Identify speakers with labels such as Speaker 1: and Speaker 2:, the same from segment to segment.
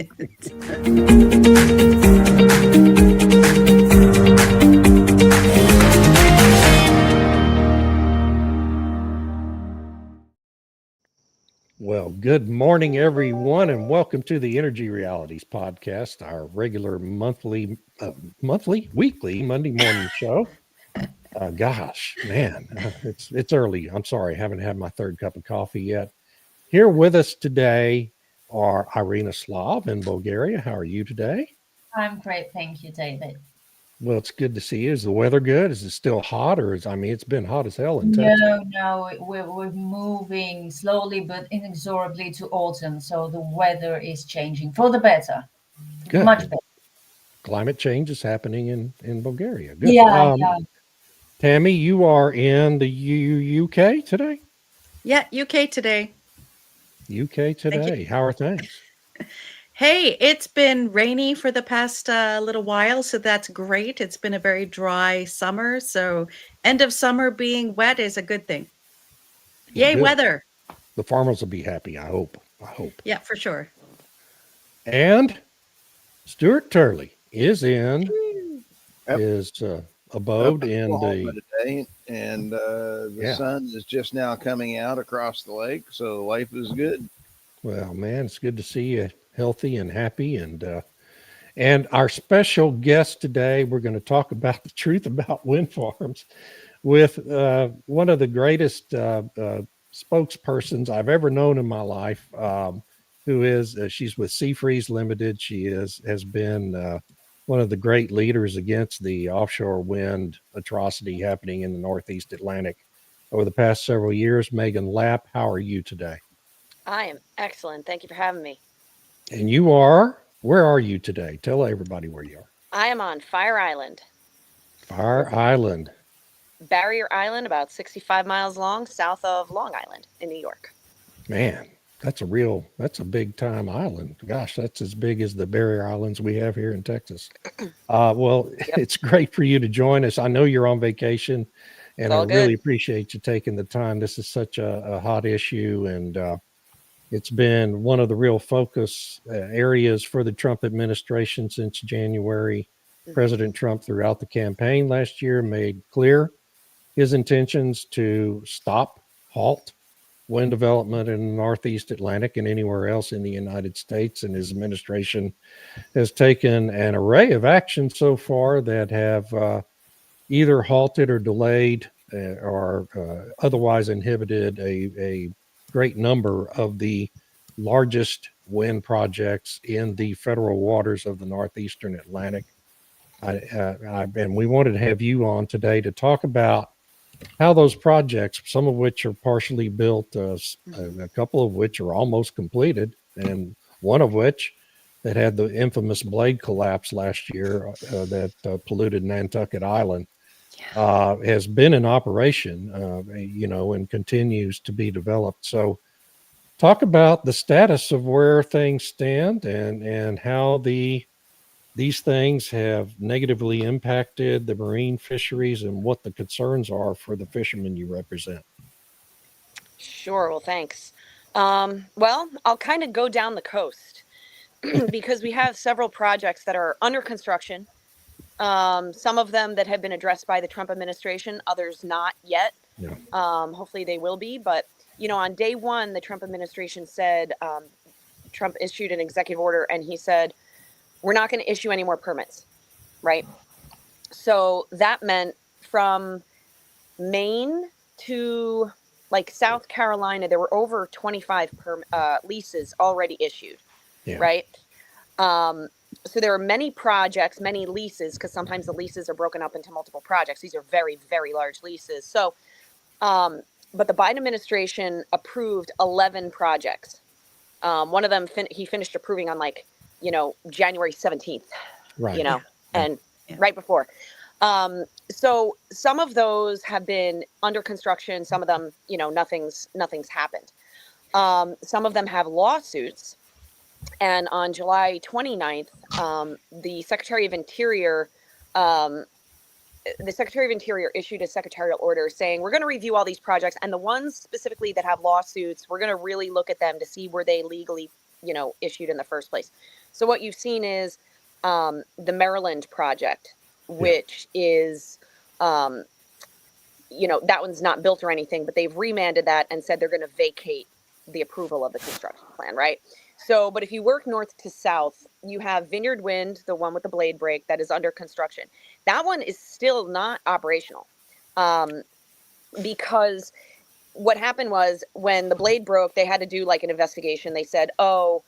Speaker 1: Well, good morning, everyone, and welcome to the Energy Realities podcast, our regular weekly Monday morning show. Gosh, man, it's early. I'm sorry, I haven't had my third cup of coffee yet. Here with us today are Irina Slav in Bulgaria. How are you today?
Speaker 2: I'm great, thank you, David.
Speaker 1: Well, it's good to see you. Is the weather good? Is it still hot, or it's been hot as hell in Texas.
Speaker 2: No, we're moving slowly but inexorably to autumn, so the weather is changing for the better.
Speaker 1: Good.
Speaker 2: Much better.
Speaker 1: Climate change is happening in Bulgaria. Good.
Speaker 2: Yeah.
Speaker 1: Tammy, you are in the UK today?
Speaker 3: Yeah, UK today.
Speaker 1: UK today. How are things?
Speaker 3: Hey, it's been rainy for the past little while, so that's great. It's been a very dry summer, so end of summer being wet is a good thing. Yay,
Speaker 1: Good.
Speaker 3: weather.
Speaker 1: The farmers will be happy, I hope.
Speaker 3: Yeah, for sure.
Speaker 1: And Stuart Turley is in his abode in the
Speaker 4: today, and the sun is just now coming out across the lake, so life is good.
Speaker 1: Well, man, it's good to see you healthy and happy. And our special guest today, we're going to talk about the truth about wind farms with one of the greatest spokespersons I've ever known in my life, who is she's with Seafreeze Limited. She has been one of the great leaders against the offshore wind atrocity happening in the Northeast Atlantic over the past several years. Meghan Lapp, how are you today?
Speaker 5: I am excellent. Thank you for having me.
Speaker 1: And where are you today? Tell everybody where you are.
Speaker 5: I am on Fire Island.
Speaker 1: Fire Island.
Speaker 5: Barrier Island, about 65 miles long, south of Long Island in New York.
Speaker 1: Man, that's a big time island. Gosh, that's as big as the barrier islands we have here in Texas. Well, yep. It's great for you to join us. I know you're on vacation, and I really appreciate you taking the time. This is such a hot issue, and it's been one of the real focus areas for the Trump administration since January. Mm-hmm. President Trump, throughout the campaign last year, made clear his intentions to halt wind development in the Northeast Atlantic and anywhere else in the United States. And his administration has taken an array of actions so far that have either halted or delayed or otherwise inhibited a great number of the largest wind projects in the federal waters of the Northeastern Atlantic. And we wanted to have you on today to talk about how those projects, some of which are partially built, a couple of which are almost completed, and one of which that had the infamous blade collapse last year that polluted Nantucket Island, has been in operation, and continues to be developed. So talk about the status of where things stand and how these things have negatively impacted the marine fisheries and what the concerns are for the fishermen you represent.
Speaker 5: Sure. Well, thanks. Well, I'll kind of go down the coast because we have several projects that are under construction. Some of them that have been addressed by the Trump administration, others not yet.
Speaker 1: Yeah.
Speaker 5: Hopefully they will be. But, on day one, the Trump administration said, Trump issued an executive order and he said, we're not going to issue any more permits, right? So that meant from Maine to South Carolina, there were over 25 leases already issued, right? So there are many projects, many leases, because sometimes the leases are broken up into multiple projects. These are very, very large leases. So, but the Biden administration approved 11 projects. One of them, he finished approving on January 17th,
Speaker 1: right.
Speaker 5: And right before. So some of those have been under construction. Some of them, nothing's happened. Some of them have lawsuits. And on July 29th, the Secretary of Interior issued a secretarial order saying, we're going to review all these projects. And the ones specifically that have lawsuits, we're going to really look at them to see were they legally issued in the first place. So what you've seen is the Maryland project, which is, that one's not built or anything, but they've remanded that and said they're going to vacate the approval of the construction plan, right? So, but if you work north to south, you have Vineyard Wind, the one with the blade break that is under construction. That one is still not operational, because what happened was when the blade broke, they had to do like an investigation. They said, oh,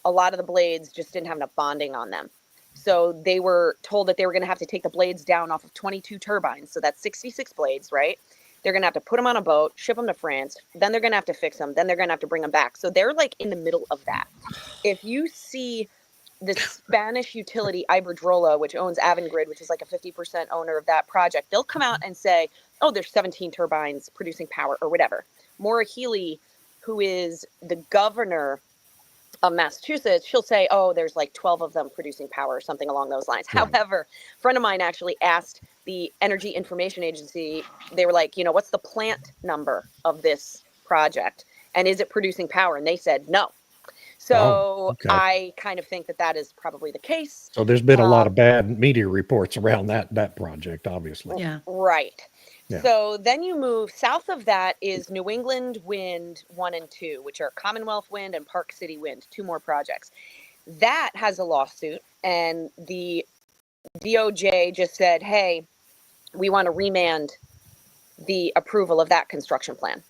Speaker 5: a lot of the blades just didn't have enough bonding on them. So they were told that they were going to have to take the blades down off of 22 turbines. So that's 66 blades, right? They're going to have to put them on a boat, ship them to France. Then they're going to have to fix them. Then they're going to have to bring them back. So they're like in the middle of that. If you see the Spanish utility Iberdrola, which owns Avangrid, which is like a 50% owner of that project, they'll come out and say, oh, there's 17 turbines producing power or whatever. Maura Healey, who is the governor of Massachusetts, she'll say, oh, there's like 12 of them producing power or something along those lines.
Speaker 1: Right.
Speaker 5: However, a friend of mine actually asked the Energy Information Agency, they were like, what's the plant number of this project? And is it producing power? And they said no. So
Speaker 1: okay.
Speaker 5: I kind of think that is probably the case.
Speaker 1: So there's been a lot of bad media reports around that project, obviously.
Speaker 3: Yeah.
Speaker 5: Right.
Speaker 1: Yeah.
Speaker 5: So then you move south of that is New England Wind 1 and 2, which are Commonwealth Wind and Park City Wind, 2 more projects. That has a lawsuit, and the DOJ just said, hey, we want to remand the approval of that construction plan.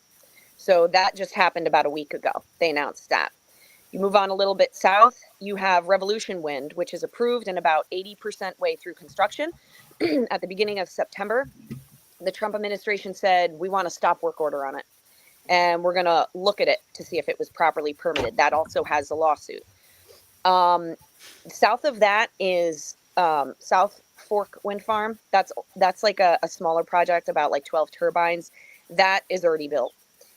Speaker 5: So that just happened about a week ago. They announced that. You move on a little bit south, you have Revolution Wind, which is approved and about 80% way through construction. At the beginning of September, the Trump administration said, we want a stop work order on it. And we're going to look at it to see if it was properly permitted. That also has a lawsuit. South of that is South Fork Wind Farm. That's like a smaller project, about like 12 turbines. That is already built.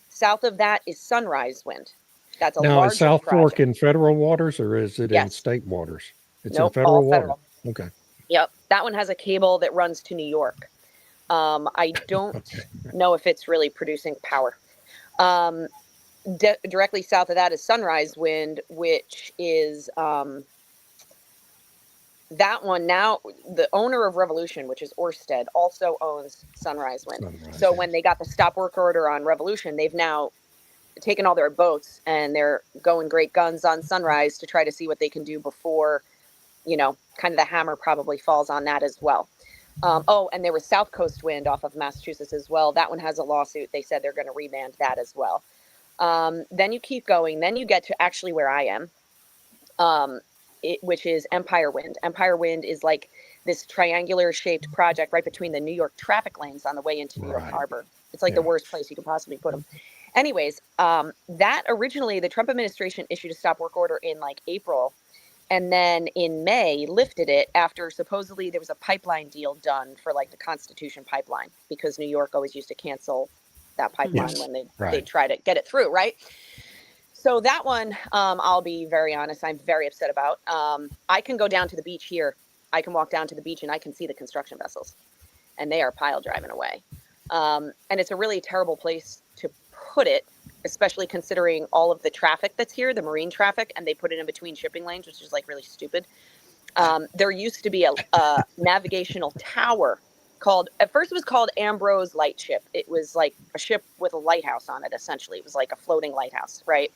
Speaker 5: South of that is Sunrise Wind. That's a
Speaker 1: Now,
Speaker 5: larger
Speaker 1: is South
Speaker 5: project.
Speaker 1: Fork in federal waters or is it in
Speaker 5: Yes.
Speaker 1: state waters? It's
Speaker 5: Nope,
Speaker 1: in federal
Speaker 5: all
Speaker 1: water.
Speaker 5: federal.
Speaker 1: Okay.
Speaker 5: Yep. That one has a cable that runs to New York. I don't know if it's really producing power. Directly south of that is Sunrise Wind, which is that one now. The owner of Revolution, which is Ørsted, also owns Sunrise Wind. So when they got the stop work order on Revolution, they've now taken all their boats and they're going great guns on Sunrise to try to see what they can do before, kind of the hammer probably falls on that as well. And there was South Coast Wind off of Massachusetts as well. That one has a lawsuit. They said they're going to remand that as well. Then you keep going. Then you get to actually where I am, which is Empire Wind. Empire Wind is like this triangular shaped project right between the New York traffic lanes on the way into New York Harbor. It's like the worst place you could possibly put them. Anyways, that originally the Trump administration issued a stop work order in like April. And then in May, lifted it after supposedly there was a pipeline deal done for like the Constitution pipeline, because New York always used to cancel that pipeline when they try to get it through, right? So that one, I'll be very honest, I'm very upset about. I can go down to the beach here. I can walk down to the beach and I can see the construction vessels, and they are pile driving away. And it's a really terrible place to put it, especially considering all of the traffic that's here, the marine traffic, and they put it in between shipping lanes, which is like really stupid. There used to be a navigational tower at first it was called Ambrose Lightship. It was like a ship with a lighthouse on it, essentially. It was like a floating lighthouse, right?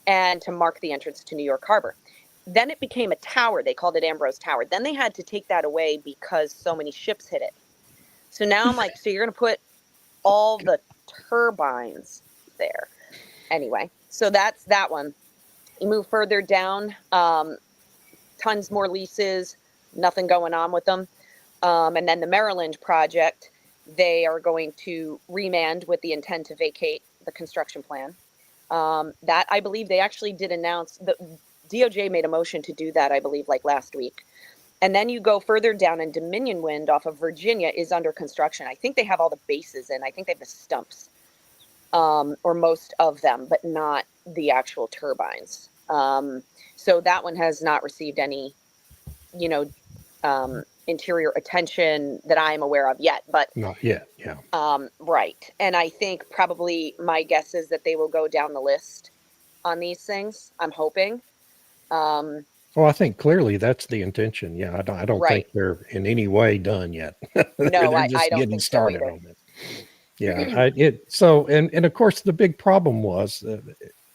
Speaker 5: And to mark the entrance to New York Harbor. Then it became a tower. They called it Ambrose Tower. Then they had to take that away because so many ships hit it. So now I'm like, so you're going to put all the turbines there. Anyway, so that's that one. You move further down, tons more leases, nothing going on with them. And then the Maryland project, they are going to remand with the intent to vacate the construction plan. That I believe they actually did announce, the DOJ made a motion to do that, I believe, like last week. And then you go further down, and Dominion Wind off of Virginia is under construction. I think they have all the bases in. I think they have the stumps, or most of them, but not the actual turbines. So that one has not received any, interior attention that I'm aware of yet. But
Speaker 1: not yet, yeah.
Speaker 5: Right. And I think probably my guess is that they will go down the list on these things. I'm hoping. Um,
Speaker 1: Well, I think clearly that's the intention. Yeah, I don't think
Speaker 5: right.
Speaker 1: they're in any way done yet.
Speaker 5: No,
Speaker 1: They're
Speaker 5: I
Speaker 1: just
Speaker 5: don't
Speaker 1: getting
Speaker 5: think so
Speaker 1: started
Speaker 5: either.
Speaker 1: on this. Yeah, and of course the big problem was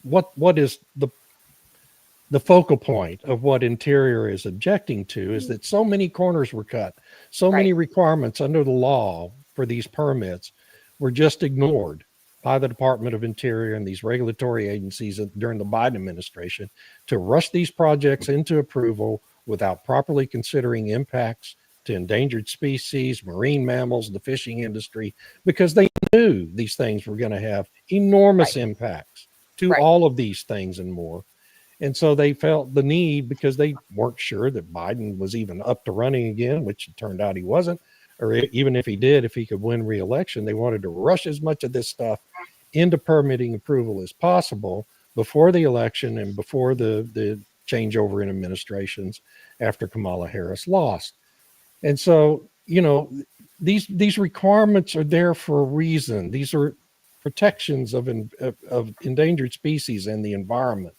Speaker 1: what is the focal point of what Interior is objecting to is that so many corners were cut, so
Speaker 5: Right.
Speaker 1: many requirements under the law for these permits were just ignored by the Department of Interior and these regulatory agencies during the Biden administration to rush these projects into approval without properly considering impacts to endangered species, marine mammals, the fishing industry, because they knew these things were going to have enormous
Speaker 5: Right.
Speaker 1: impacts to
Speaker 5: Right.
Speaker 1: all of these things and more. And so they felt the need, because they weren't sure that Biden was even up to running again, which it turned out he wasn't, or even if he did, if he could win re-election, they wanted to rush as much of this stuff into permitting approval as possible before the election and before the changeover in administrations after Kamala Harris lost. And so, these requirements are there for a reason. These are protections of endangered species and the environment,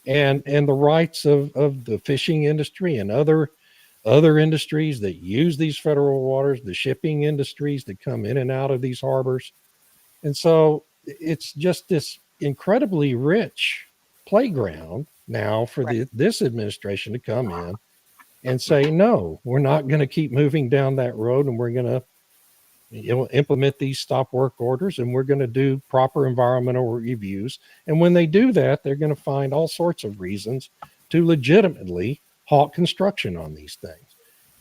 Speaker 1: and the rights of the fishing industry and other industries that use these federal waters, the shipping industries that come in and out of these harbors. And so it's just this incredibly rich playground now for
Speaker 5: Right.
Speaker 1: this administration to come in and say, no, we're not going to keep moving down that road, and we're going to implement these stop work orders, and we're going to do proper environmental reviews. And when they do that, they're going to find all sorts of reasons to legitimately halt construction on these things.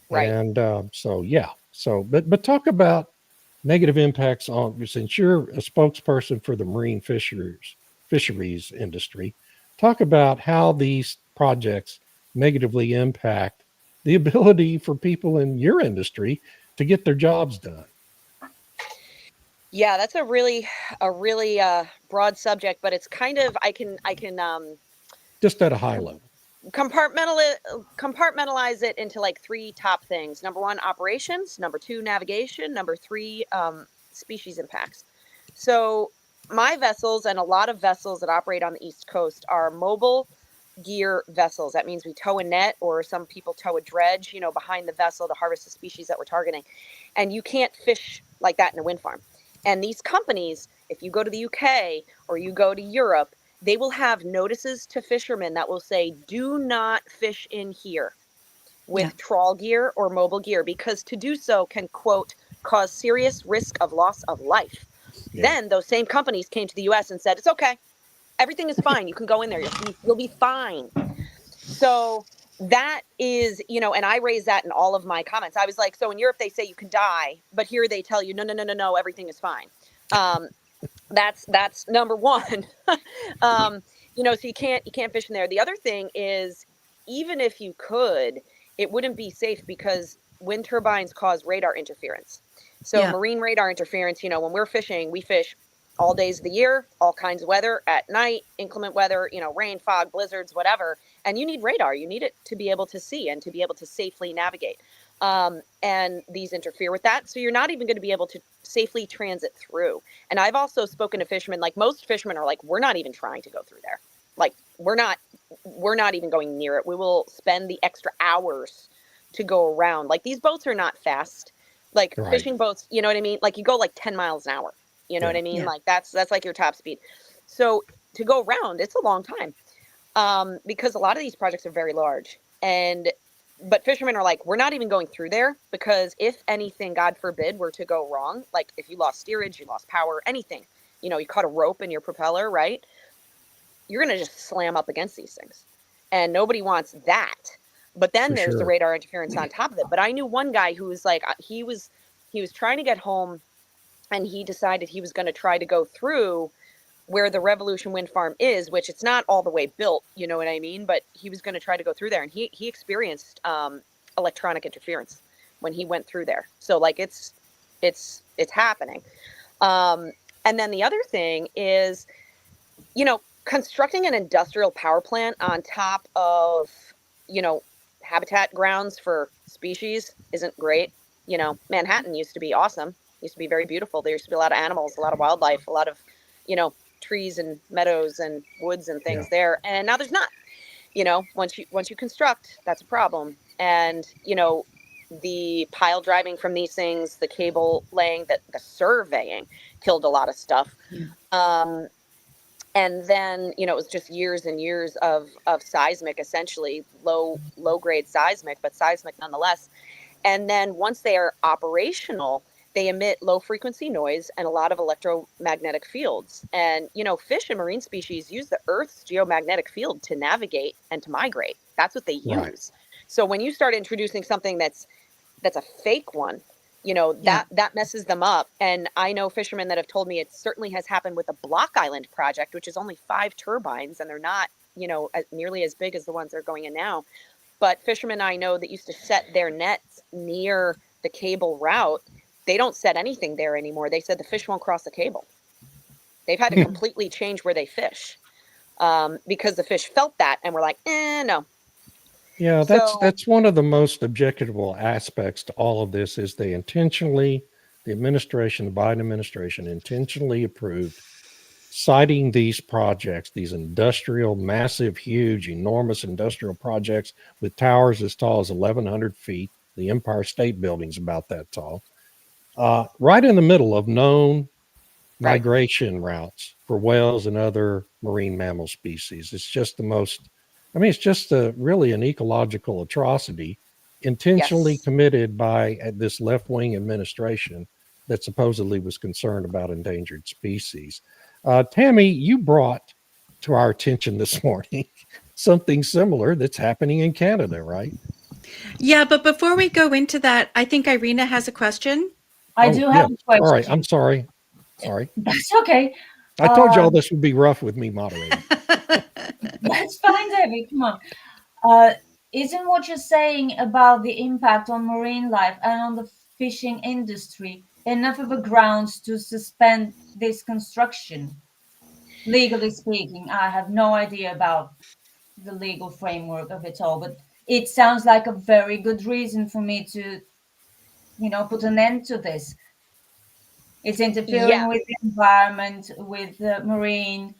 Speaker 5: Right.
Speaker 1: And but talk about negative impacts on, since you're a spokesperson for the marine fisheries industry, talk about how these projects negatively impact the ability for people in your industry to get their jobs done.
Speaker 5: Yeah, that's a really broad subject, but it's kind of I can
Speaker 1: Just at a high level.
Speaker 5: compartmentalize it into like three top things. Number one, operations. Number two, navigation. Number three, species impacts. So my vessels and a lot of vessels that operate on the East Coast are mobile gear vessels. That means we tow a net, or some people tow a dredge, behind the vessel to harvest the species that we're targeting. And you can't fish like that in a wind farm. And these companies, if you go to the UK or you go to Europe, they will have notices to fishermen that will say, do not fish in here with trawl gear or mobile gear, because to do so can, quote, cause serious risk of loss of life. Yeah. Then those same companies came to the US and said, it's okay. Everything is fine. You can go in there. You'll be fine. So that is, and I raised that in all of my comments. I was like, so in Europe, they say you can die, but here they tell you, no, everything is fine. That's number one. So you can't fish in there. The other thing is, even if you could, it wouldn't be safe because wind turbines cause radar interference. So marine radar interference, when we're fishing, we fish all days of the year, all kinds of weather, at night, inclement weather, rain, fog, blizzards, whatever. And you need radar. You need it to be able to see and to be able to safely navigate. And these interfere with that. So you're not even going to be able to safely transit through. And I've also spoken to fishermen, like most fishermen are like, we're not even trying to go through there. Like we're not even going near it. We will spend the extra hours to go around. Like these boats are not fast. Like fishing boats, you know what I mean? Like you go like 10 miles an hour. You know what I mean? Yeah. Like that's like your top speed. So to go around, it's a long time. Because a lot of these projects are very large. But fishermen are like, we're not even going through there, because if anything, God forbid, were to go wrong, like if you lost steerage, you lost power, anything, you caught a rope in your propeller, right? You're going to just slam up against these things. And nobody wants that. But then there's the radar interference on top of it. But I knew one guy who was like, he was trying to get home, and he decided he was going to try to go through where the Revolution Wind Farm is, which it's not all the way built, you know what I mean? But he was going to try to go through there, and he experienced electronic interference when he went through there. So like it's happening. And then the other thing is, constructing an industrial power plant on top of, habitat grounds for species isn't great. Manhattan used to be awesome. Used to be very beautiful. There used to be a lot of animals, a lot of wildlife, a lot of, trees and meadows and woods and things there. And now there's not, once you construct, that's a problem. And the pile driving from these things, the cable laying, that the surveying killed a lot of stuff.
Speaker 3: Yeah.
Speaker 5: And then it was just years and years of seismic, essentially low grade seismic, but seismic nonetheless. And then once they are operational, they emit low frequency noise and a lot of electromagnetic fields. And fish and marine species use the Earth's geomagnetic field to navigate and to migrate. That's what they use.
Speaker 1: Right.
Speaker 5: So when you start introducing something that's a fake one, that messes them up. And I know fishermen that have told me it certainly has happened with the Block Island project, which is only 5 turbines, and they're not nearly as big as the ones that are going in now. But fishermen I know that used to set their nets near the cable route, they don't set anything there anymore. They said the fish won't cross the cable. They've had to completely change where they fish because the fish felt that and were like, no.
Speaker 1: Yeah, that's one of the most objectionable aspects to all of this is the Biden administration intentionally approved citing these projects, these industrial, massive, huge, enormous industrial projects with towers as tall as 1,100 feet. The Empire State Building's about that tall. Right in the middle of known migration routes for whales and other marine mammal species. It's just it's just really an ecological atrocity intentionally committed by this left-wing administration that supposedly was concerned about endangered species. Tammy, you brought to our attention this morning something similar that's happening in Canada, right?
Speaker 3: Yeah, but before we go into that, I think Irina has a question.
Speaker 2: I do have a question.
Speaker 1: All right, I'm sorry.
Speaker 2: That's okay.
Speaker 1: I told y'all this would be rough with me moderating.
Speaker 2: That's fine, David. Come on. Isn't what you're saying about the impact on marine life and on the fishing industry enough of a grounds to suspend this construction? Legally speaking, I have no idea about the legal framework of it all, but it sounds like a very good reason for me to, put an end to this. It's interfering with the environment, with the marine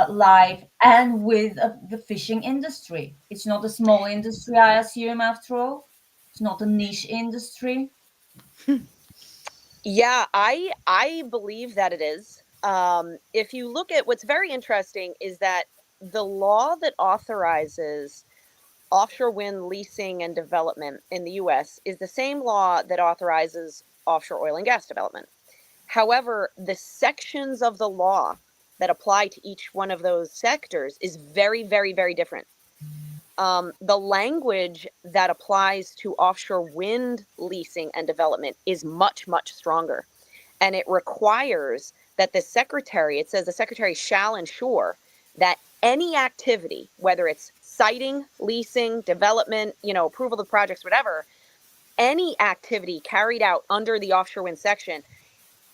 Speaker 2: life, and with the fishing industry. It's not a small industry, I assume, after all. It's not a niche industry.
Speaker 5: Yeah, I believe that it is. If you look at what's very interesting is that the law that authorizes offshore wind leasing and development in the US is the same law that authorizes offshore oil and gas development. However, the sections of the law that apply to each one of those sectors is very, very, very different. The language that applies to offshore wind leasing and development is much, much stronger. And it requires that it says the secretary shall ensure that any activity, whether it's siting, leasing, development, approval of projects, whatever, any activity carried out under the offshore wind section,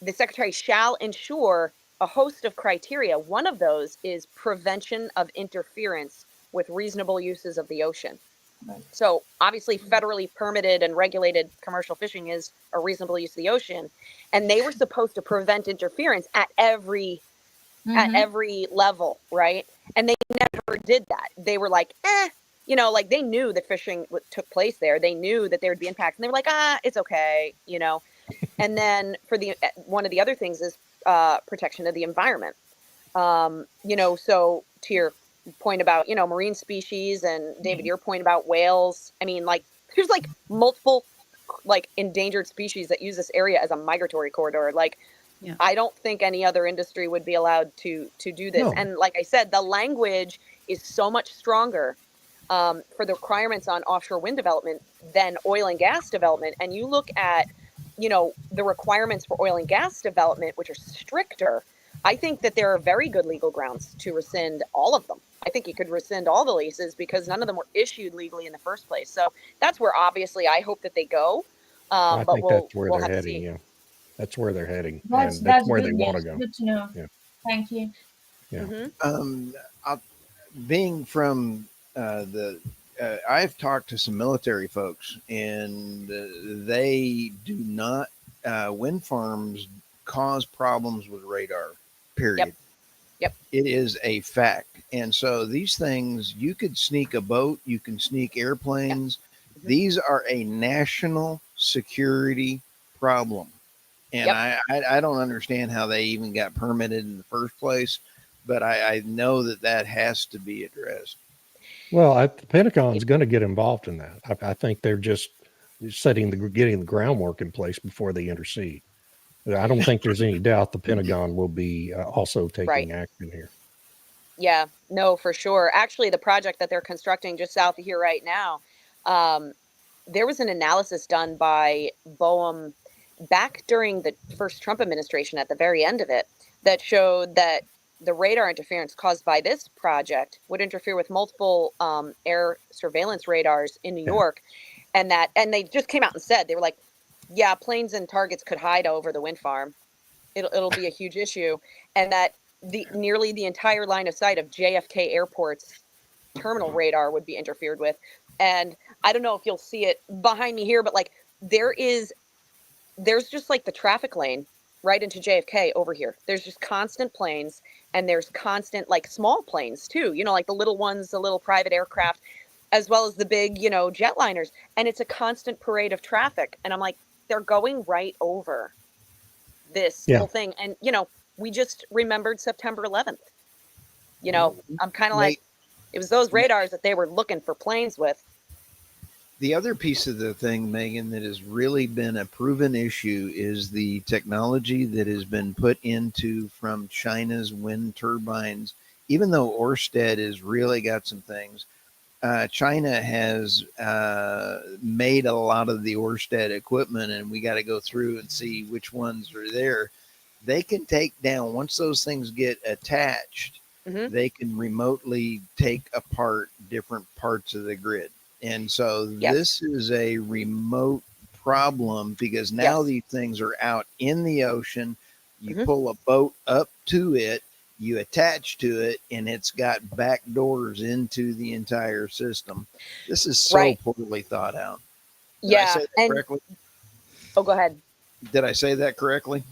Speaker 5: the secretary shall ensure a host of criteria. One of those is prevention of interference with reasonable uses of the ocean.
Speaker 2: Right.
Speaker 5: So obviously federally permitted and regulated commercial fishing is a reasonable use of the ocean. And they were supposed to prevent interference at every level, right? And they never did that. They were like, like they knew that fishing took place there. They knew that there would be impacts. And they were like, it's okay, And then for one of the other things is protection of the environment. So to your point about, marine species and David, your point about whales, I mean, there's multiple endangered species that use this area as a migratory corridor. I don't think any other industry would be allowed to do this. No. And like I said, the language is so much stronger for the requirements on offshore wind development than oil and gas development. And you look at, the requirements for oil and gas development, which are stricter. I think that there are very good legal grounds to rescind all of them. I think you could rescind all the leases because none of them were issued legally in the first place. So that's where obviously I hope that they go.
Speaker 1: I think that's where they're heading. Yeah, that's where they're heading. That's where they want to go.
Speaker 2: Good to know. Yeah. Thank you.
Speaker 1: Yeah.
Speaker 4: Being from I've talked to some military folks, and they do not. Wind farms cause problems with radar. Period.
Speaker 5: Yep.
Speaker 4: It is a fact. And so these things, you could sneak a boat, you can sneak airplanes.
Speaker 5: Mhm.
Speaker 4: These are a national security problem. And
Speaker 5: Yep.
Speaker 4: I don't understand how they even got permitted in the first place, but I know that that has to be addressed.
Speaker 1: Well, the Pentagon's going to get involved in that. I think they're just getting the groundwork in place before they intercede. I don't think there's any doubt the Pentagon will be also
Speaker 5: Right.
Speaker 1: taking action here.
Speaker 5: Yeah, no, for sure. Actually, the project that they're constructing just south of here right now, um, there was an analysis done by Boehm back during the first Trump administration at the very end of it that showed that the radar interference caused by this project would interfere with multiple air surveillance radars in New
Speaker 1: Yeah.
Speaker 5: York. And they just came out and said, they were like, yeah, planes and targets could hide over the wind farm. It'll be a huge issue. And that nearly the entire line of sight of JFK Airport's terminal radar would be interfered with. And I don't know if you'll see it behind me here, but like there's just like the traffic lane right into JFK over here. There's just constant planes, and there's constant like small planes too, like the little ones, the little private aircraft, as well as the big, jetliners. And it's a constant parade of traffic. And I'm like, they're going right over this
Speaker 1: Yeah.
Speaker 5: whole thing. And, we just remembered September 11th. I'm kind of
Speaker 4: Nate,
Speaker 5: like, it was those radars that they were looking for planes with.
Speaker 4: the other piece of the thing, Megan, that has really been a proven issue is the technology that has been put into from China's wind turbines. Even though Ørsted has really got some things, China has made a lot of the Ørsted equipment, and we got to go through and see which ones are there. They can take down, once those things get attached,
Speaker 5: Mhm.
Speaker 4: they can remotely take apart different parts of the grid. And so
Speaker 5: Yes.
Speaker 4: this is a remote problem because now
Speaker 5: Yes.
Speaker 4: these things are out in the ocean. You
Speaker 5: Mhm.
Speaker 4: pull a boat up to it, you attach to it, and it's got back doors into the entire system. This is so
Speaker 5: Right.
Speaker 4: poorly thought out. Did I
Speaker 5: Yeah.
Speaker 4: say that
Speaker 5: And
Speaker 4: correctly?
Speaker 5: oh, go ahead.
Speaker 4: Did I say that correctly?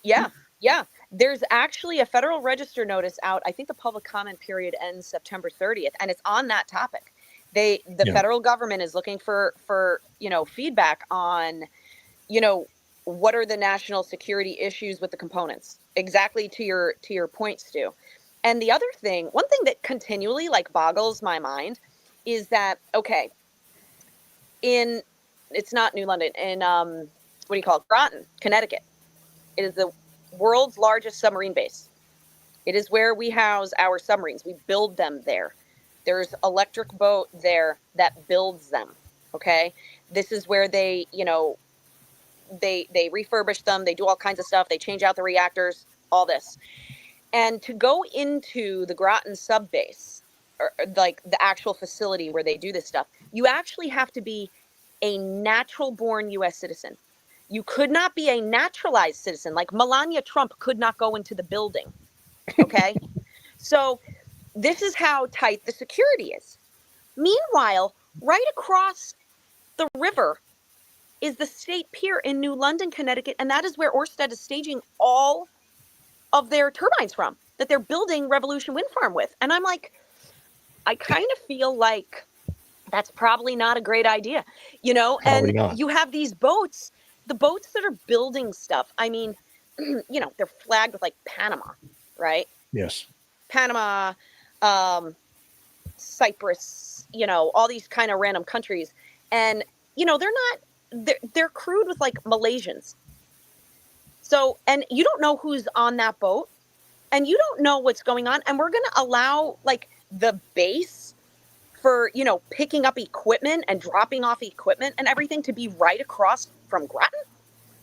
Speaker 5: Yeah. Yeah. There's actually a Federal Register notice out. I think the public comment period ends September 30th, and it's on that topic. The
Speaker 1: Yeah.
Speaker 5: federal government is looking for feedback on, what are the national security issues with the components? Exactly to your point, Stu. And the other thing, one thing that continually like boggles my mind is that, okay, it's not New London, in what do you call it? Groton, Connecticut. It is the world's largest submarine base. It is where we house our submarines. We build them there. There's electric boat there that builds them. Okay. This is where they, they refurbish them. They do all kinds of stuff. They change out the reactors, all this. And to go into the Groton sub base, or like the actual facility where they do this stuff, you actually have to be a natural born US citizen. You could not be a naturalized citizen. Like Melania Trump could not go into the building. Okay. So this is how tight the security is. Meanwhile, right across the river is the State Pier in New London, Connecticut, and that is where Ørsted is staging all of their turbines from, that they're building Revolution Wind Farm with. And I'm like, I kind of feel like that's probably not a great idea,
Speaker 1: Probably
Speaker 5: and
Speaker 1: not.
Speaker 5: you have these boats, the boats that are building stuff. I mean, they're flagged with like Panama, right?
Speaker 1: Yes.
Speaker 5: Panama, Cyprus, all these kind of random countries. And, they're crewed with like Malaysians. So, and you don't know who's on that boat, and you don't know what's going on. And we're going to allow like the base for, picking up equipment and dropping off equipment and everything to be right across from Groton.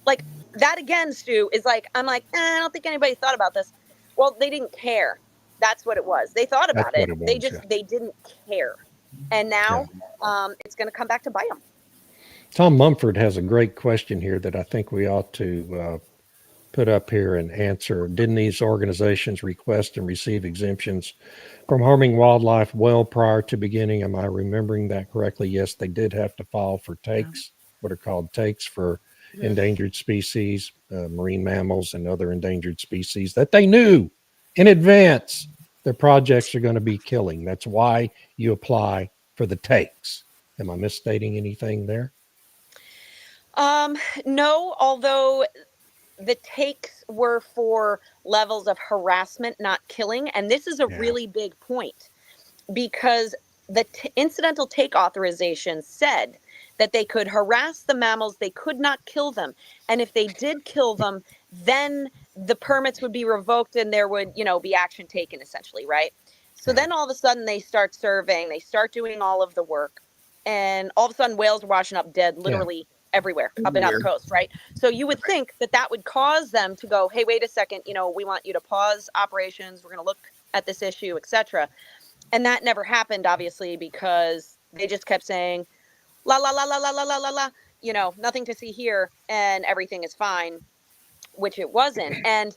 Speaker 5: Like that again, Stu, is like, I'm like, I don't think anybody thought about this. Well, they didn't care. That's what it was. They thought about
Speaker 1: That's what
Speaker 5: it.
Speaker 1: it was,
Speaker 5: They just,
Speaker 1: yeah.
Speaker 5: they didn't care. And now it's going to come back to bite them.
Speaker 1: Tom Mumford has a great question here that I think we ought to put up here and answer. Didn't these organizations request and receive exemptions from harming wildlife well prior to beginning? Am I remembering that correctly? Yes, they did have to file for takes, what are called takes for endangered species, marine mammals and other endangered species that they knew in advance the projects are going to be killing. That's why you apply for the takes. Am I misstating anything there?
Speaker 5: No, although the takes were for levels of harassment, not killing. And this is a
Speaker 1: Yeah.
Speaker 5: really big point because the incidental take authorization said that they could harass the mammals, they could not kill them. And if they did kill them, then the permits would be revoked and there would, be action taken essentially, right? So
Speaker 1: Yeah.
Speaker 5: then all of a sudden they start surveying, they start doing all of the work, and all of a sudden whales are washing up dead literally everywhere up and down the
Speaker 4: Everywhere.
Speaker 5: coast, right? So you would think that that would cause them to go, hey, wait a second, we want you to pause operations, we're going to look at this issue, etc. And that never happened, obviously, because they just kept saying, la, la, la, la, la, la, la, la, la, nothing to see here and everything is fine, which it wasn't. And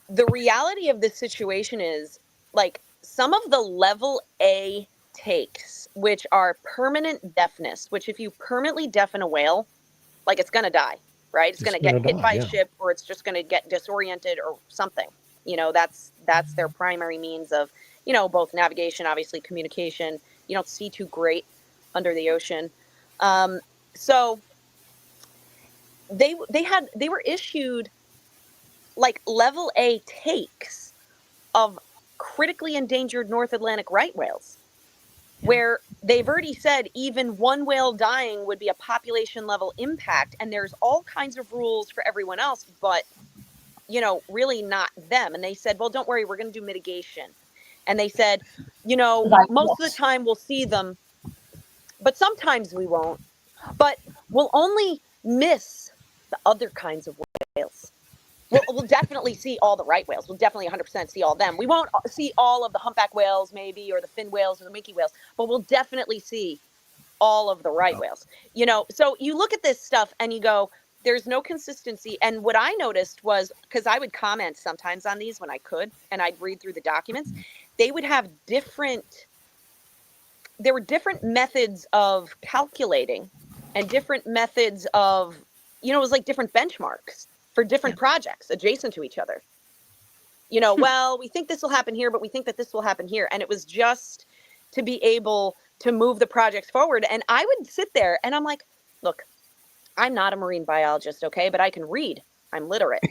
Speaker 5: the reality of this situation is like some of the level A takes, which are permanent deafness, which if you permanently deafen a whale, like it's going to die, right? It's going to get hit by a ship or it's just going to get disoriented or something. That's their primary means of, both navigation, obviously communication. You don't see too great under the ocean. So they were issued like level A takes of critically endangered North Atlantic right whales, where they've already said even one whale dying would be a population level impact. And there's all kinds of rules for everyone else, but, really not them. And they said, well, don't worry, we're going to do mitigation. And they said, most of the time we'll see them, but sometimes we won't. But we'll only miss the other kinds of whales. We'll definitely see all the right whales. We'll definitely 100% see all them. We won't see all of the humpback whales, maybe, or the fin whales or the minke whales, but we'll definitely see all of the right whales. So you look at this stuff and you go, there's no consistency. And what I noticed was, because I would comment sometimes on these when I could, and I'd read through the documents, they would have there were different methods of calculating and different methods of, it was like different benchmarks for different projects adjacent to each other. Well, we think this will happen here, but we think that this will happen here. And it was just to be able to move the projects forward. And I would sit there and I'm like, look, I'm not a marine biologist, okay, but I can read. I'm literate.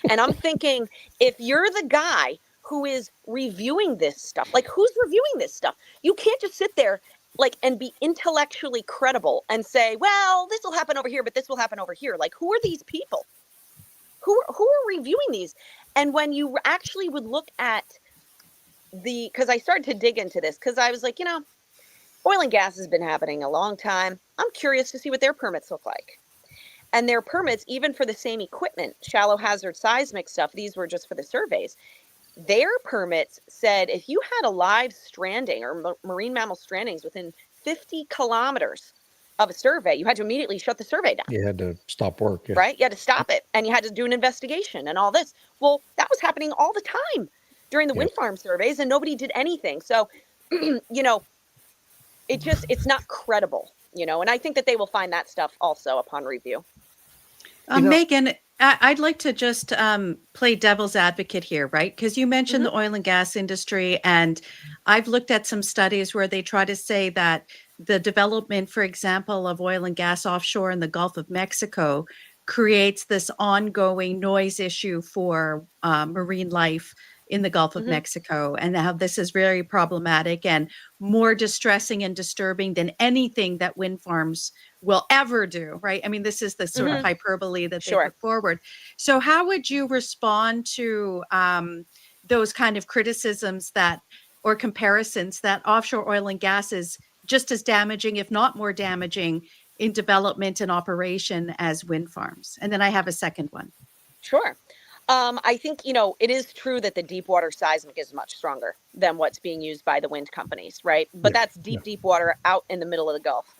Speaker 5: And I'm thinking, if you're the guy who is reviewing this stuff, like who's reviewing this stuff? You can't just sit there and be intellectually credible and say, well, this will happen over here, but this will happen over here. Like, who are these people? Who are reviewing these? And when you actually would look at because I started to dig into this, because I was like, oil and gas has been happening a long time. I'm curious to see what their permits look like. And their permits, even for the same equipment, shallow hazard seismic stuff, these were just for the surveys. Their permits said if you had a live stranding or marine mammal strandings within 50 kilometers of a survey, you had to immediately shut the survey down.
Speaker 1: You had to stop work. Yeah.
Speaker 5: Right? You had to stop it and you had to do an investigation and all this. Well, that was happening all the time during the wind farm surveys and nobody did anything. So, it's not credible, and I think that they will find that stuff also upon review.
Speaker 3: Megan, I'd like to just play devil's advocate here, right? Because you mentioned the oil and gas industry, and I've looked at some studies where they try to say that the development, for example, of oil and gas offshore in the Gulf of Mexico creates this ongoing noise issue for marine life in the Gulf of Mexico, and how this is very problematic and more distressing and disturbing than anything that wind farms will ever do, right? I mean, this is the sort of hyperbole that they put forward. So how would you respond to those kind of criticisms or comparisons that offshore oil and gas is just as damaging, if not more damaging, in development and operation as wind farms? And then I have a second one.
Speaker 5: Sure. I think, it is true that the deep water seismic is much stronger than what's being used by the wind companies, right? But that's deep water out in the middle of the Gulf.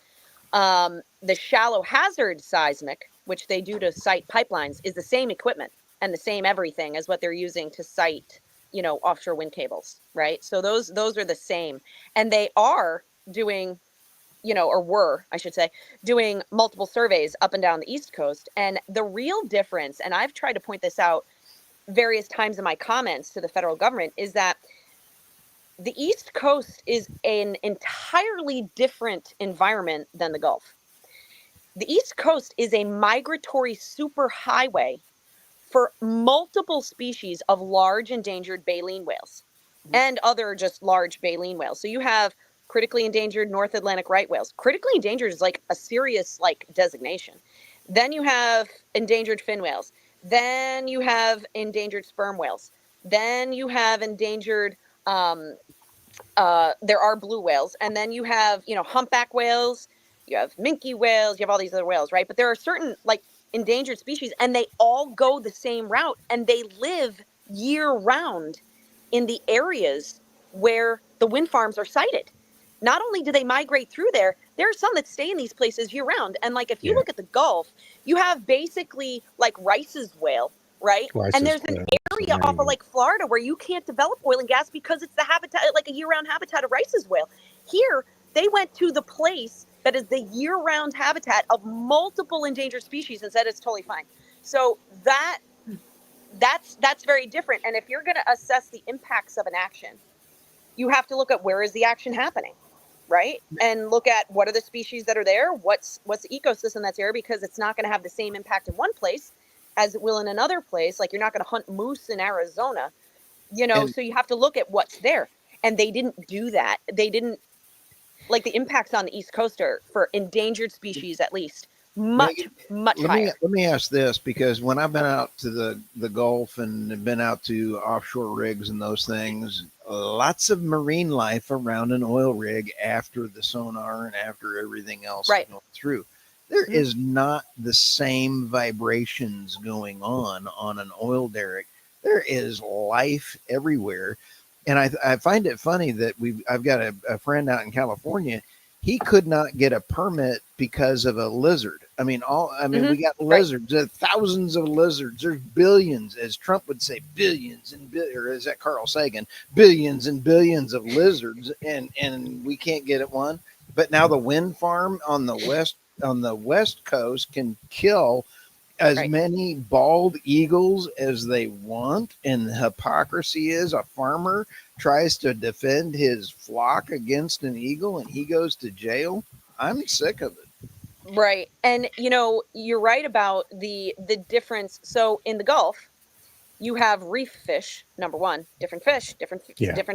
Speaker 5: The shallow hazard seismic, which they do to site pipelines, is the same equipment and the same everything as what they're using to site, offshore wind cables, right? So those are the same. And they are doing, or were, I should say, doing multiple surveys up and down the East Coast. And the real difference, and I've tried to point this out, various times in my comments to the federal government is that the East Coast is an entirely different environment than the Gulf. The East Coast is a migratory superhighway for multiple species of large endangered baleen whales and other just large baleen whales. So you have critically endangered North Atlantic right whales. Critically endangered is like a serious like designation. Then you have endangered fin whales. Then you have endangered sperm whales. Then you have endangered there are blue whales, and then you have, you know, humpback whales, you have minke whales, you have all these other whales, right? But there are certain like endangered species, and they all go the same route, and they live year round in the areas where the wind farms are sited. Not only do they migrate through there are some that stay in these places year round. And like if you
Speaker 1: Yeah.
Speaker 5: look at the Gulf, you have basically like Rice's whale, right?
Speaker 1: Rice's
Speaker 5: And there's an
Speaker 1: whale,
Speaker 5: area off of Lake Florida where you can't develop oil and gas because it's the habitat, like a year-round habitat of Rice's whale. Here, they went to the place that is the year-round habitat of multiple endangered species and said it's totally fine. So that's very different. And if you're going to assess the impacts of an action, you have to look at where is the action happening, right? And look at what are the species that are there, what's the ecosystem that's there, because it's not going to have the same impact in one place as it will in another place. Like you're not going to hunt moose in Arizona, you know,
Speaker 4: And
Speaker 5: so you have to look at what's there. And they didn't do that. They didn't, like the impacts on the East Coast are, for endangered species at least, much higher.
Speaker 4: let me ask this, because when I've been out to the Gulf and been out to offshore rigs and those things, lots of marine life around an oil rig after the sonar and after everything else
Speaker 5: Right.
Speaker 4: is going through. There is not the same vibrations going on an oil derrick. There is life everywhere. And I find it funny that I've got a friend out in California. He could not get a permit because of a lizard. I mean, we got lizards, thousands of lizards. There's billions, as Trump would say, billions or is that Carl Sagan? Billions and billions of lizards, and we can't get at one. But now the wind farm on the west coast can kill as many bald eagles as they want. And the hypocrisy is a farmer tries to defend his flock against an eagle and he goes to jail. I'm sick of it.
Speaker 5: Right. And, you know, you're right about the difference. So in the Gulf, you have reef fish, number one, different fish, different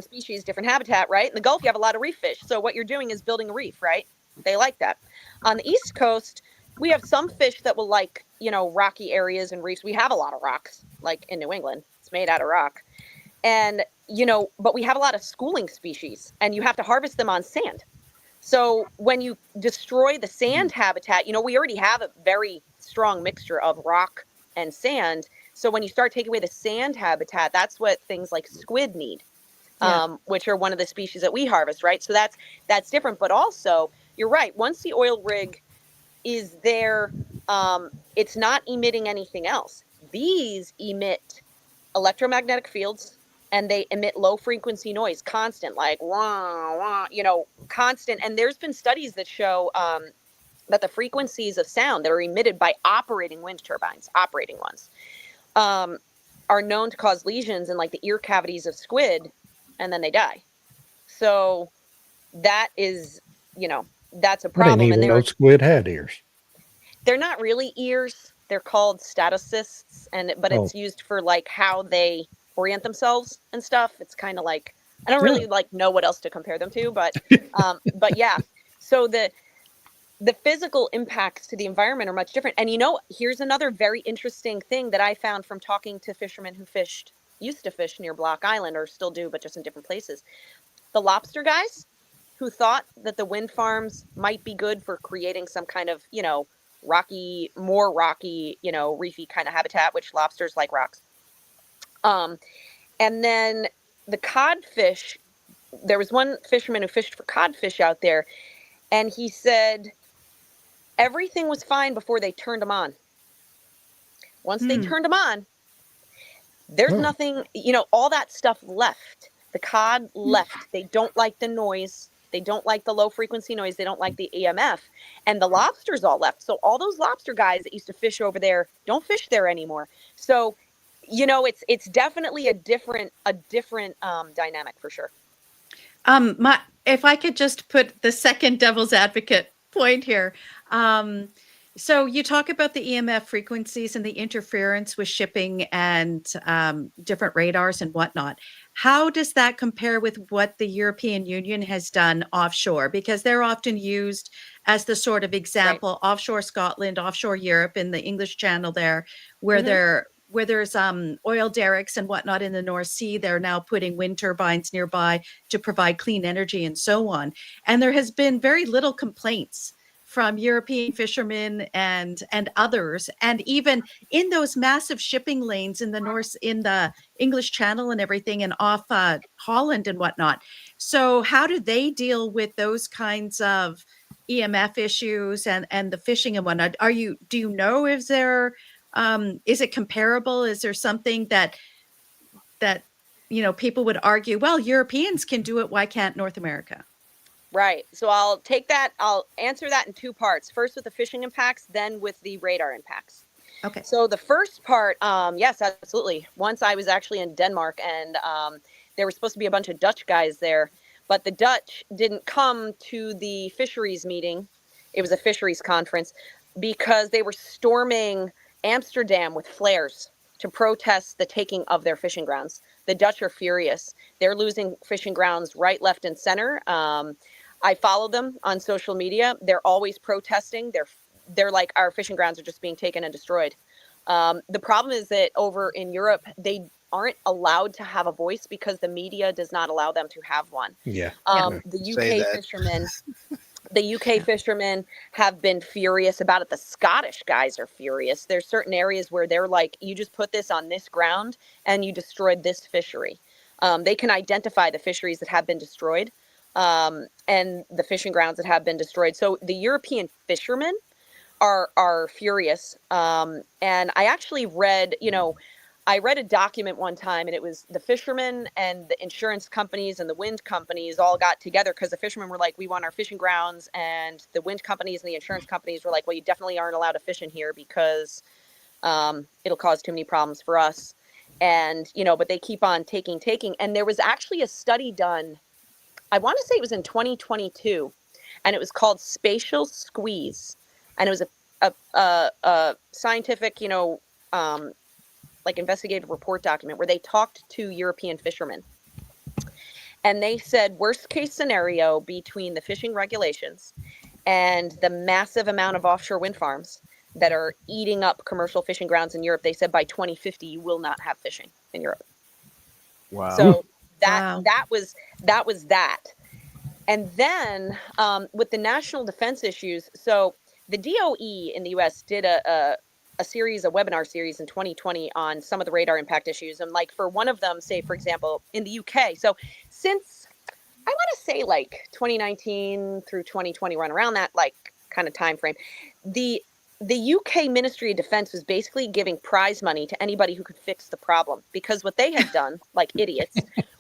Speaker 5: species, different habitat, right? In the Gulf, you have a lot of reef fish. So what you're doing is building a reef, right? They like that. On the East Coast, we have some fish that will like, you know, rocky areas and reefs. We have a lot of rocks, like in New England. It's made out of rock. And, you know, but we have a lot of schooling species, and you have to harvest them on sand. So when you destroy the sand habitat, you know, we already have a very strong mixture of rock and sand. So when you start taking away the sand habitat, that's what things like squid need, which are one of the species that we harvest, right? So that's different. But also, you're right. Once the oil rig is there, it's not emitting anything else. These emit electromagnetic fields, and they emit low frequency noise, constant, like wah, wah, you know, constant. And there's been studies that show that the frequencies of sound that are emitted by operating wind turbines, operating ones, are known to cause lesions in like the ear cavities of squid, and then they die. So that is, you know, that's a
Speaker 1: I
Speaker 5: problem.
Speaker 1: didn't even know squid had ears.
Speaker 5: They're not really ears. They're called statocysts, but it's used for like how they orient themselves and stuff. It's kind of like, I don't really like know what else to compare them to, but yeah. So the physical impacts to the environment are much different. And you know, here's another very interesting thing that I found from talking to fishermen who used to fish near Block Island, or still do, but just in different places. The lobster guys who thought that the wind farms might be good for creating some kind of, you know, more rocky, you know, reefy kind of habitat, which lobsters like rocks. And then the codfish, there was one fisherman who fished for codfish out there, and he said everything was fine before they turned them on. Once they turned them on, there's nothing, you know, all that stuff left. The cod left. They don't like the noise. They don't like the low frequency noise. They don't like the EMF. And the lobsters all left. So all those lobster guys that used to fish over there don't fish there anymore. So it's definitely a different dynamic for sure.
Speaker 3: If I could just put the second devil's advocate point here. So you talk about the EMF frequencies and the interference with shipping and different radars and whatnot. How does that compare with what the European Union has done offshore? Because they're often used as the sort of example, right. Offshore Scotland, offshore Europe, in the English Channel there, where there's oil derricks and whatnot in the North Sea. They're now putting wind turbines nearby to provide clean energy and so on. And there has been very little complaints from European fishermen and others, and even in those massive shipping lanes in the North, in the English Channel and everything, and off Holland and whatnot. So how do they deal with those kinds of EMF issues and the fishing and whatnot? Do you know if there is it comparable? Is there something that people would argue, well, Europeans can do it, why can't North America?
Speaker 5: Right. So I'll answer that in two parts. First with the fishing impacts, then with the radar impacts.
Speaker 3: Okay.
Speaker 5: So the first part, yes, absolutely. Once I was actually in Denmark, and there were supposed to be a bunch of Dutch guys there, but the Dutch didn't come to the fisheries meeting. It was a fisheries conference because they were storming Amsterdam with flares to protest the taking of their fishing grounds. The Dutch are furious. They're losing fishing grounds right, left, and center. I follow them on social media. They're always protesting. They're like, our fishing grounds are just being taken and destroyed. The problem is that over in Europe, they aren't allowed to have a voice because the media does not allow them to have one.
Speaker 1: Yeah.
Speaker 5: The UK fishermen have been furious about it. The Scottish guys are furious. There's certain areas where they're like, you just put this on this ground and you destroyed this fishery. They can identify the fisheries that have been destroyed and the fishing grounds that have been destroyed. So the European fishermen are furious. And I actually read, I read a document one time, and it was the fishermen and the insurance companies and the wind companies all got together because the fishermen were like, we want our fishing grounds. And the wind companies and the insurance companies were like, well, you definitely aren't allowed to fish in here because it'll cause too many problems for us. And, but they keep on taking. And there was actually a study done, I want to say it was in 2022, and it was called Spatial Squeeze. And it was a scientific, like investigative report document where they talked to European fishermen. And they said, worst case scenario between the fishing regulations and the massive amount of offshore wind farms that are eating up commercial fishing grounds in Europe, they said by 2050, you will not have fishing in Europe.
Speaker 4: Wow.
Speaker 5: So that was that. And then with the national defense issues, so the DOE in the US did a webinar series in 2020 on some of the radar impact issues. And like for one of them, say, for example, in the UK. So since I want to say like 2019 through 2020, around that like kind of time frame, the UK Ministry of Defense was basically giving prize money to anybody who could fix the problem, because what they had done, like idiots,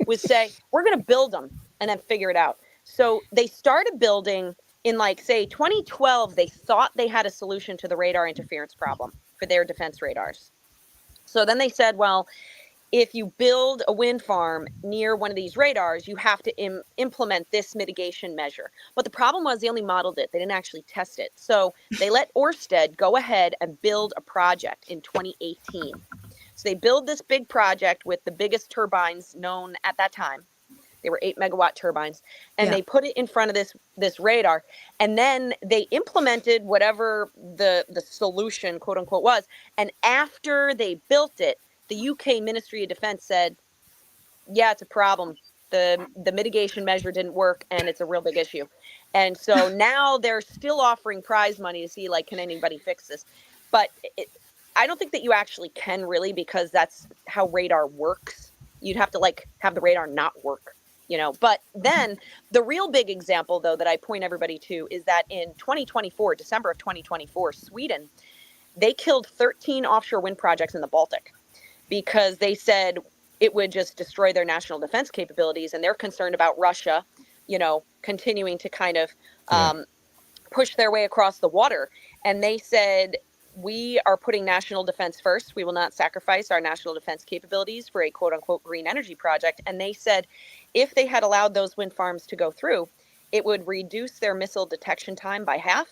Speaker 5: was say, we're going to build them and then figure it out. So they started building in like, say, 2012, they thought they had a solution to the radar interference problem for their defense radars. So then they said, well, if you build a wind farm near one of these radars, you have to implement this mitigation measure. But the problem was they only modeled it. They didn't actually test it. So they let Ørsted go ahead and build a project in 2018. So they build this big project with the biggest turbines known at that time. They were 8-megawatt turbines, and they put it in front of this radar, and then they implemented whatever the solution, quote unquote, was. And after they built it, the UK Ministry of Defense said, yeah, it's a problem. The mitigation measure didn't work, and it's a real big issue. And so now they're still offering prize money to see, like, can anybody fix this? But I don't think that you actually can, really, because that's how radar works. You'd have to like have the radar not work. But then the real big example, though, that I point everybody to is that in 2024, December of 2024, Sweden, they killed 13 offshore wind projects in the Baltic because they said it would just destroy their national defense capabilities. And they're concerned about Russia, continuing to kind of push their way across the water. And they said, we are putting national defense first. We will not sacrifice our national defense capabilities for a quote unquote green energy project. And they said if they had allowed those wind farms to go through, it would reduce their missile detection time by half.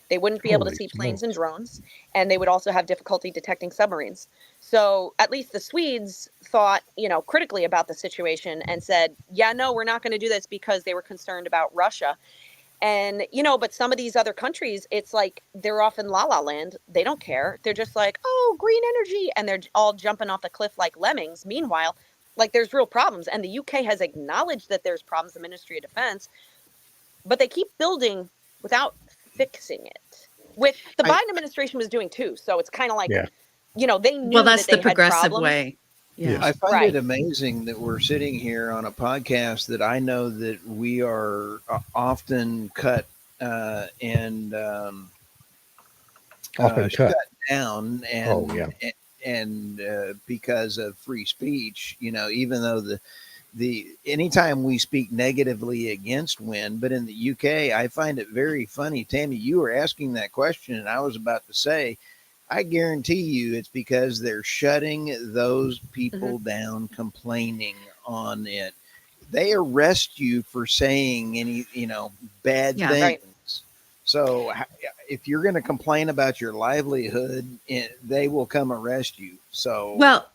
Speaker 5: They wouldn't be able to
Speaker 1: Holy
Speaker 5: see planes and
Speaker 1: smokes.
Speaker 5: drones, and they would also have difficulty detecting submarines. So at least the Swedes thought, critically about the situation and said, yeah, no, we're not going to do this, because they were concerned about Russia. And, but some of these other countries, it's like they're off in la la land. They don't care. They're just like, oh, green energy. And they're all jumping off the cliff like lemmings. Meanwhile, like there's real problems. And the UK has acknowledged that there's problems, the Ministry of Defense, but they keep building without fixing it, which the
Speaker 4: I,
Speaker 5: Biden administration was doing too. So it's kind of like,
Speaker 1: Yeah.
Speaker 5: they knew
Speaker 3: Well, that's
Speaker 5: that they
Speaker 3: the
Speaker 5: had
Speaker 3: progressive
Speaker 5: problems.
Speaker 3: way. Yeah.
Speaker 1: Yes.
Speaker 4: I find
Speaker 5: Right.
Speaker 4: it amazing that we're sitting here on a podcast that I know that we are often cut and
Speaker 1: Often
Speaker 4: shut
Speaker 1: cut.
Speaker 4: down,
Speaker 1: Oh, yeah.
Speaker 4: and because of free speech, even though the anytime we speak negatively against wind, but in the UK, I find it very funny. Tammy, you were asking that question, and I was about to say, I guarantee you it's because they're shutting those people down complaining on it. They arrest you for saying any, bad
Speaker 3: Yeah.
Speaker 4: things.
Speaker 5: Right.
Speaker 4: So if you're going to complain about your livelihood, they will come arrest you. So
Speaker 3: Well,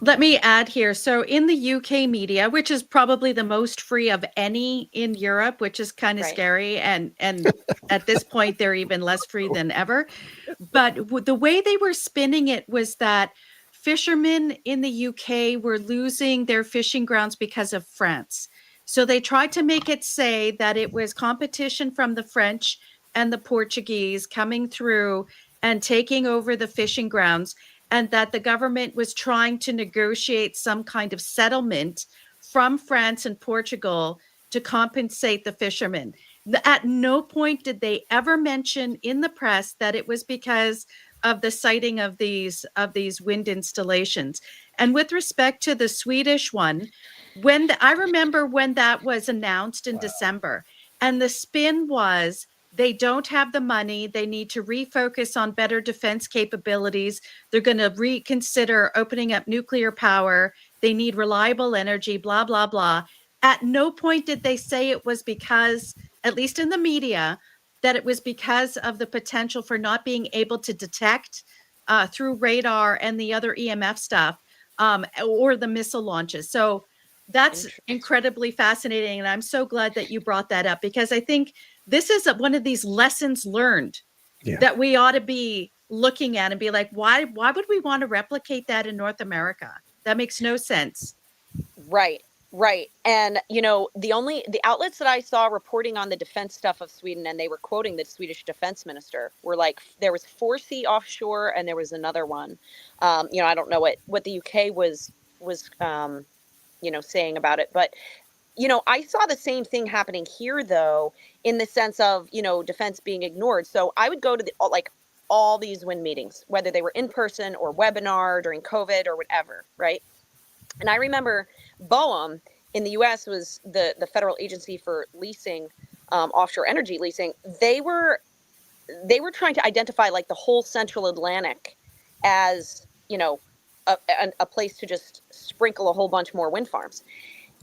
Speaker 3: let me add here. So in the UK media, which is probably the most free of any in Europe, which is kind of
Speaker 5: Right.
Speaker 3: scary, and at this point they're even less free than ever. But the way they were spinning it was that fishermen in the UK were losing their fishing grounds because of France. So they tried to make it say that it was competition from the French and the Portuguese coming through and taking over the fishing grounds, and that the government was trying to negotiate some kind of settlement from France and Portugal to compensate the fishermen. At no point did they ever mention in the press that it was because of the sighting of these wind installations. And with respect to the Swedish one, I remember when that was announced in December, and the spin was they don't have the money. They need to refocus on better defense capabilities. They're going to reconsider opening up nuclear power. They need reliable energy, blah, blah, blah. At no point did they say it was because, at least in the media, that it was because of the potential for not being able to detect through radar and the other EMF stuff, or the missile launches. So that's incredibly fascinating. And I'm so glad that you brought that up, because I think this is one of these lessons learned that we ought to be looking at and be like, why would we want to replicate that in North America? That makes no sense.
Speaker 5: Right. And, the outlets that I saw reporting on the defense stuff of Sweden, and they were quoting the Swedish defense minister, were like, there was 4C offshore and there was another one. I don't know what the UK was saying about it, but, I saw the same thing happening here, though, in the sense of, defense being ignored. So I would go to all these wind meetings, whether they were in person or webinar during COVID or whatever. Right. And I remember BOEM in the U.S. was the federal agency for leasing, offshore energy leasing. They were trying to identify like the whole Central Atlantic as, a place to just sprinkle a whole bunch more wind farms.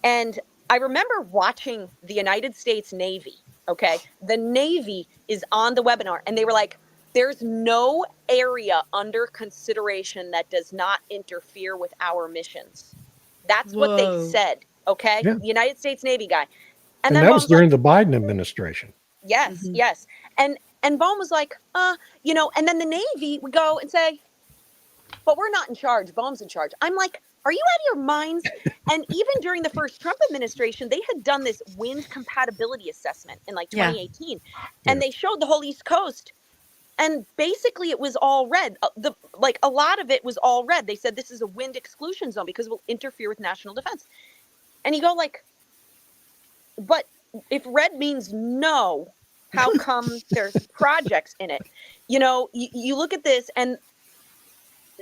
Speaker 5: And I remember watching the United States Navy. Okay, the Navy is on the webinar, and they were like, "There's no area under consideration that does not interfere with our missions." That's what they said. Okay,
Speaker 1: Yeah.
Speaker 5: the United States Navy guy,
Speaker 1: And
Speaker 5: then
Speaker 1: that was
Speaker 5: Bone's
Speaker 1: during
Speaker 5: like,
Speaker 1: the Biden administration.
Speaker 5: yes, yes, and Bone was like, and then the Navy would go and say, but we're not in charge. Bone's in charge. I'm like, are you out of your minds? And even during the first Trump administration, they had done this wind compatibility assessment in like 2018, and they showed the whole East Coast. And basically, it was all red. A lot of it was all red. They said this is a wind exclusion zone because it will interfere with national defense. And you go like, but if red means no, how come there's projects in it? You look at this, and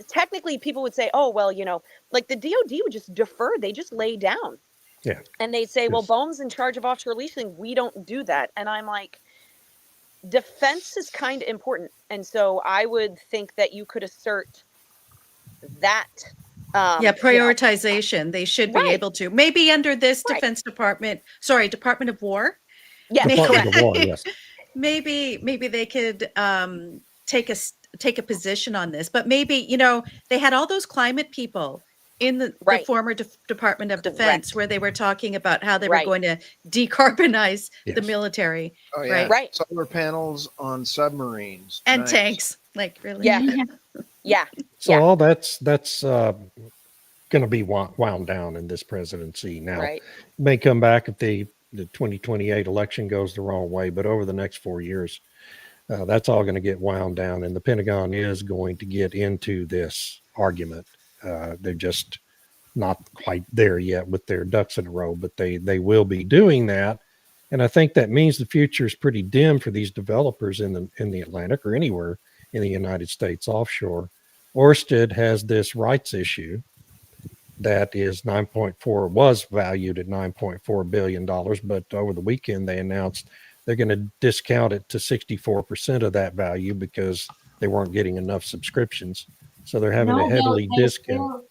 Speaker 5: technically people would say, oh, well, like the DOD would just defer. They just lay down.
Speaker 1: Yeah.
Speaker 5: And they'd say, well, BOEM's in charge of offshore leasing. We don't do that. And I'm like, defense is kind of important. And so I would think that you could assert that.
Speaker 3: Prioritization. They should be
Speaker 5: Right.
Speaker 3: able to. Maybe under this
Speaker 5: Right.
Speaker 3: Department of War.
Speaker 5: Yes,
Speaker 1: Department
Speaker 5: correct.
Speaker 1: of War, yes.
Speaker 3: maybe they could take a position on this. But maybe, they had all those climate people in the
Speaker 5: Right.
Speaker 3: former Department of
Speaker 5: Correct.
Speaker 3: Defense, where they were talking about how they were
Speaker 5: Right.
Speaker 3: going to decarbonize the
Speaker 1: Yes.
Speaker 3: military.
Speaker 4: Oh yeah,
Speaker 3: Right.
Speaker 4: Solar panels on submarines
Speaker 3: And
Speaker 4: Nice.
Speaker 3: tanks. Like, really?
Speaker 5: Yeah. Yeah.
Speaker 1: So
Speaker 5: Yeah.
Speaker 1: all that's going to be wound down in this presidency. Now,
Speaker 5: Right.
Speaker 1: it may come back if the 2028 election goes the wrong way, but over the next 4 years, that's all going to get wound down, and the Pentagon is going to get into this argument. They're just not quite there yet with their ducks in a row, but they will be doing that. And I think that means the future is pretty dim for these developers in the Atlantic or anywhere in the United States offshore. Ørsted has this rights issue that is was valued at $9.4 billion. But over the weekend, they announced they're going to discount it to 64% of that value because they weren't getting enough subscriptions. So they're having to heavily discount.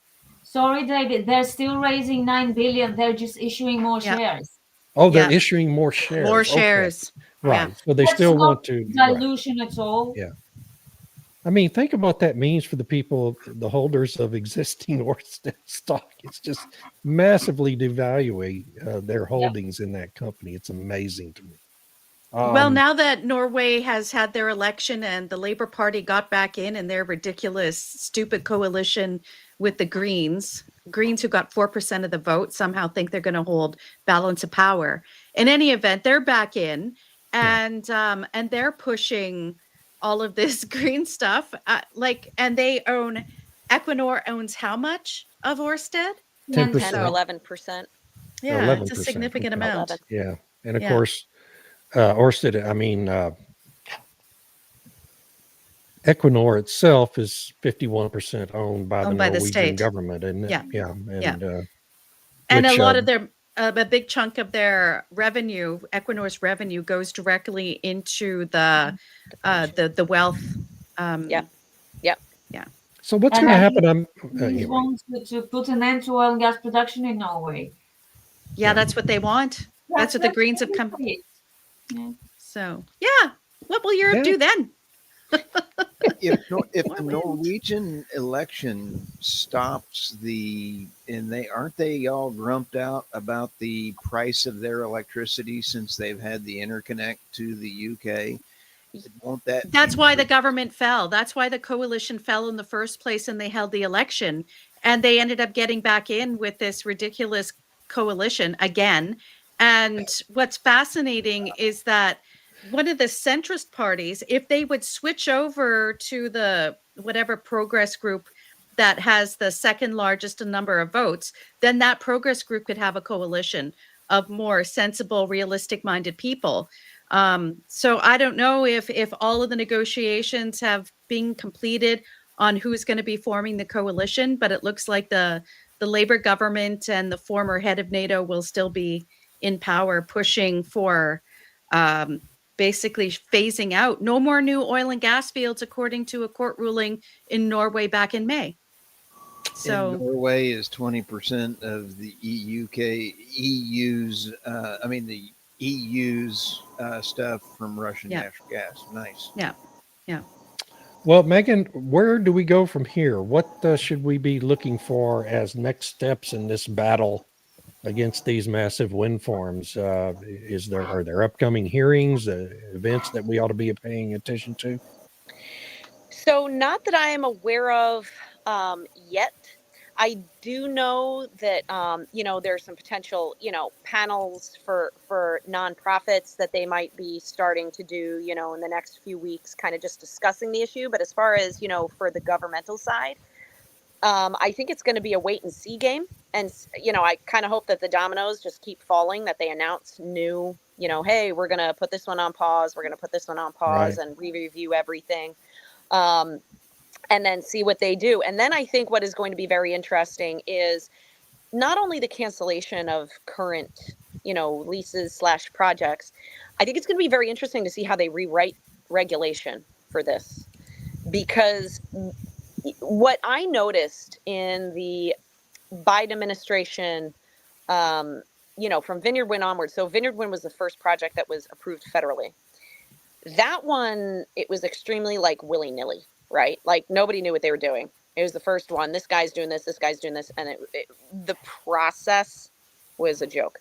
Speaker 2: Sorry, David, they're still raising 9 billion. They're just issuing more shares.
Speaker 1: Oh, they're issuing more shares.
Speaker 3: More shares.
Speaker 1: Okay. Right.
Speaker 3: Yeah.
Speaker 1: So they
Speaker 2: That's
Speaker 1: still
Speaker 2: not
Speaker 1: want to.
Speaker 2: dilution at all.
Speaker 1: Yeah. I mean, think about what that means for the people, the holders of existing Ørsted stock. It's just massively devaluing their holdings in that company. It's amazing to me.
Speaker 3: Well, now that Norway has had their election and the Labour Party got back in their ridiculous, stupid coalition with the Greens who got 4% of the vote somehow think they're going to hold balance of power. In any event, they're back in and they're pushing all of this green stuff. And Equinor owns how much of Ørsted?
Speaker 1: 10%.
Speaker 5: 10 or 11%.
Speaker 3: Yeah,
Speaker 1: 11%.
Speaker 3: it's a significant amount.
Speaker 5: 11.
Speaker 1: Yeah. And of course, Ørsted, Equinor itself is 51% owned by the Norwegian
Speaker 3: state
Speaker 1: government, isn't it?
Speaker 3: Yeah.
Speaker 1: And,
Speaker 3: and a lot of their, a big chunk of their revenue, Equinor's revenue, goes directly into the wealth.
Speaker 5: Yep.
Speaker 3: Yeah.
Speaker 1: So what's going to happen?
Speaker 2: They want to put an end to oil and gas production in Norway.
Speaker 3: Yeah, that's what they want. That's what the Greens have come.
Speaker 2: Yeah.
Speaker 3: So, yeah. What will Europe do then?
Speaker 4: if the Norwegian election stops aren't they all grumped out about the price of their electricity since they've had the interconnect to the UK? That's
Speaker 3: why the government fell. That's why the coalition fell in the first place, and they held the election, and they ended up getting back in with this ridiculous coalition again. And what's fascinating is that one of the centrist parties, if they would switch over to the whatever progress group that has the second largest number of votes, then that progress group could have a coalition of more sensible, realistic minded people. So I don't know if all of the negotiations have been completed on who's going to be forming the coalition, but it looks like the Labour government and the former head of NATO will still be in power, pushing for basically phasing out no more new oil and gas fields, according to a court ruling in Norway back in May. So
Speaker 4: Norway is 20% of the EU's stuff from Russian natural gas. Nice.
Speaker 3: Yeah.
Speaker 1: Well, Megan, where do we go from here? What should we be looking for as next steps in this battle against these massive wind farms? Are there upcoming hearings, events that we ought to be paying attention to?
Speaker 5: So not that I am aware of yet. I do know that, there's some potential, panels for nonprofits that they might be starting to do, in the next few weeks, kind of just discussing the issue. But as far as, for the governmental side, I think it's going to be a wait and see game. And, I kind of hope that the dominoes just keep falling, that they announce new, hey, we're going to put this one on pause. We're going to put this one on pause and re-review everything. And then see what they do. And then I think what is going to be very interesting is not only the cancellation of current, leases / projects, I think it's going to be very interesting to see how they rewrite regulation for this, because what I noticed in the Biden administration, from Vineyard Wind onward. So Vineyard Wind was the first project that was approved federally. That one, it was extremely like willy-nilly, right? Like nobody knew what they were doing. It was the first one. This guy's doing this and the process was a joke.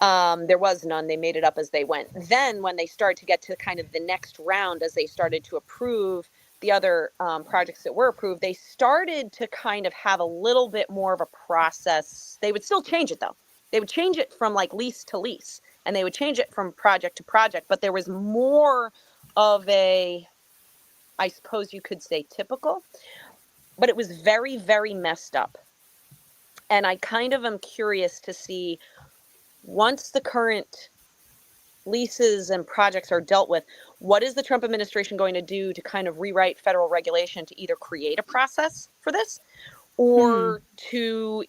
Speaker 5: There was none. They made it up as they went. Then when they started to get to kind of the next round, as they started to approve the other projects that were approved, they started to kind of have a little bit more of a process. They would still change it though. They would change it from like lease to lease, and they would change it from project to project, but there was more of a, I suppose you could say, typical, but it was very, very messed up. And I kind of am curious to see, once the current leases and projects are dealt with, what is the Trump administration going to do to kind of rewrite federal regulation to either create a process for this or to,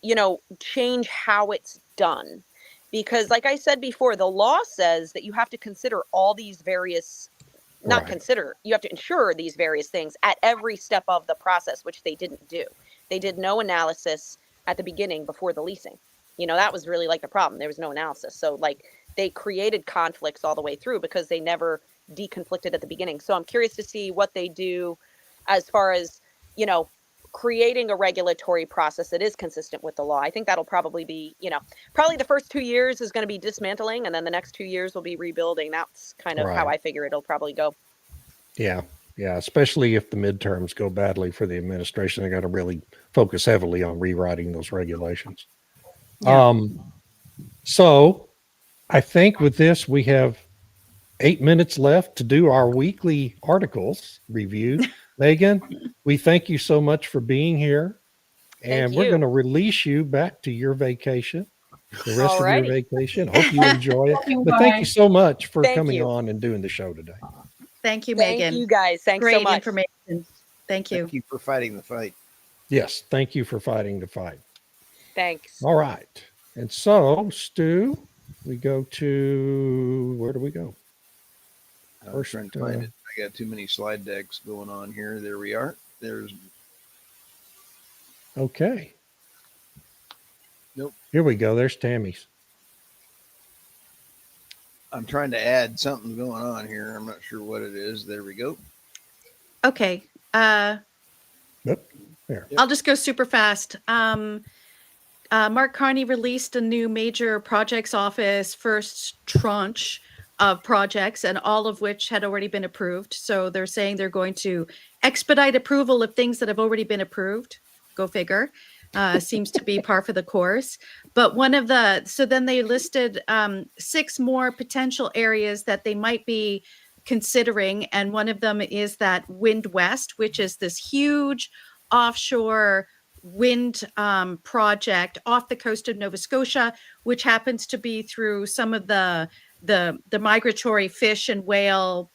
Speaker 5: change how it's done? Because like I said before, the law says that you have to consider all these various, not
Speaker 1: Right.
Speaker 5: consider, you have to ensure these various things at every step of the process, which they didn't do. They did no analysis at the beginning before the leasing. That was really like the problem. There was no analysis. So like they created conflicts all the way through because they never deconflicted at the beginning. So I'm curious to see what they do as far as, creating a regulatory process that is consistent with the law. I think that'll probably be, probably the first 2 years is going to be dismantling, and then the next 2 years will be rebuilding. That's kind of how
Speaker 1: Right.
Speaker 5: I figure it'll probably go.
Speaker 1: Yeah. Yeah. Especially if the midterms go badly for the administration, they got to really focus heavily on rewriting those regulations.
Speaker 3: Yeah.
Speaker 1: So I think with this, we have 8 minutes left to do our weekly articles review. Megan, we thank you so much for being here. And
Speaker 5: Thank
Speaker 1: we're
Speaker 5: you.
Speaker 1: going to release you back to your vacation, the rest of your
Speaker 5: Alrighty.
Speaker 1: vacation. Hope you enjoy it.
Speaker 2: you,
Speaker 1: But thank you
Speaker 2: guys.
Speaker 1: so much for
Speaker 5: Thank
Speaker 1: coming
Speaker 5: you.
Speaker 1: on and doing the show today.
Speaker 3: Thank you,
Speaker 5: Thank
Speaker 3: Megan.
Speaker 5: you guys. Thanks
Speaker 3: Great
Speaker 5: so much.
Speaker 3: information. Thank you.
Speaker 4: Thank you for fighting the fight.
Speaker 1: Yes. Thank you for fighting the fight.
Speaker 5: Thanks.
Speaker 1: All right. And so, Stu, we go to, where do we go?
Speaker 4: I was trying to find it. I got too many slide decks going on here. There we are. There's.
Speaker 1: Okay.
Speaker 4: Nope.
Speaker 1: Here we go. There's Tammy's.
Speaker 4: I'm trying to add something going on here. I'm not sure what it is. There we go.
Speaker 3: Okay.
Speaker 1: Yep. There.
Speaker 3: I'll just go super fast. Mark Carney released a new major projects office first tranche of projects, and all of which had already been approved. So they're saying they're going to expedite approval of things that have already been approved. Go figure. Seems to be par for the course. But so then they listed 6 more potential areas that they might be considering. And one of them is that Wind West, which is this huge offshore wind project off the coast of Nova Scotia, which happens to be through some of the migratory fish and whale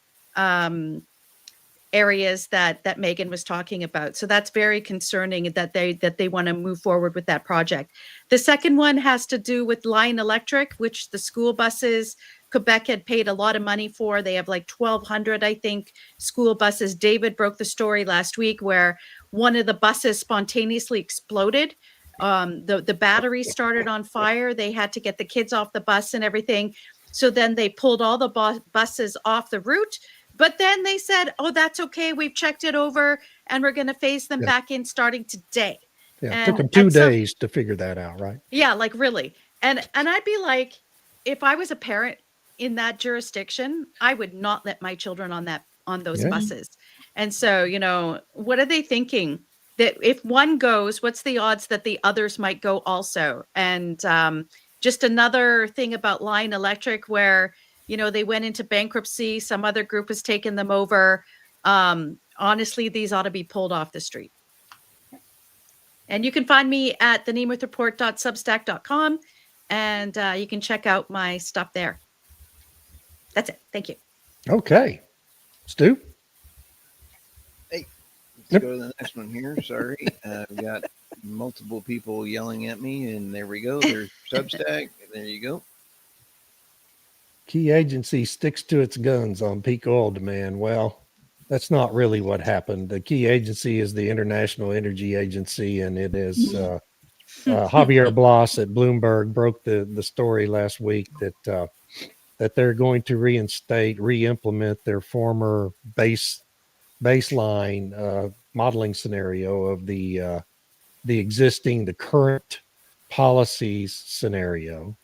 Speaker 3: areas that Megan was talking about. So that's very concerning that they want to move forward with that project. The second one has to do with Lion Electric, which the school buses Quebec had paid a lot of money for. They have like 1,200, I think, school buses. David broke the story last week where one of the buses spontaneously exploded. The battery started on fire. They had to get the kids off the bus and everything. So then they pulled all the buses off the route. But then they said, oh, that's okay. We've checked it over and we're going to phase them back in starting today.
Speaker 1: Yeah. It
Speaker 3: And
Speaker 1: took them 2 days to figure that out, right?
Speaker 3: Yeah, like really. And I'd be like, if I was a parent in that jurisdiction, I would not let my children on those buses. And so, what are they thinking? That if one goes, what's the odds that the others might go also? And just another thing about Lion Electric where, they went into bankruptcy. Some other group has taken them over. Honestly, these ought to be pulled off the street. And you can find me at thenemouthReport.substack.com, and you can check out my stuff there. That's it. Thank you.
Speaker 1: Okay. Stu?
Speaker 4: Hey, let's go to the next one here. Sorry. I've got multiple people yelling at me, and there we go. There's Substack. There you go.
Speaker 1: Key agency sticks to its guns on peak oil demand. Well, that's not really what happened. The key agency is the International Energy Agency, and it is Javier Blas at Bloomberg broke the story last week that they're going to re-implement their former baseline modeling scenario of the current policies scenario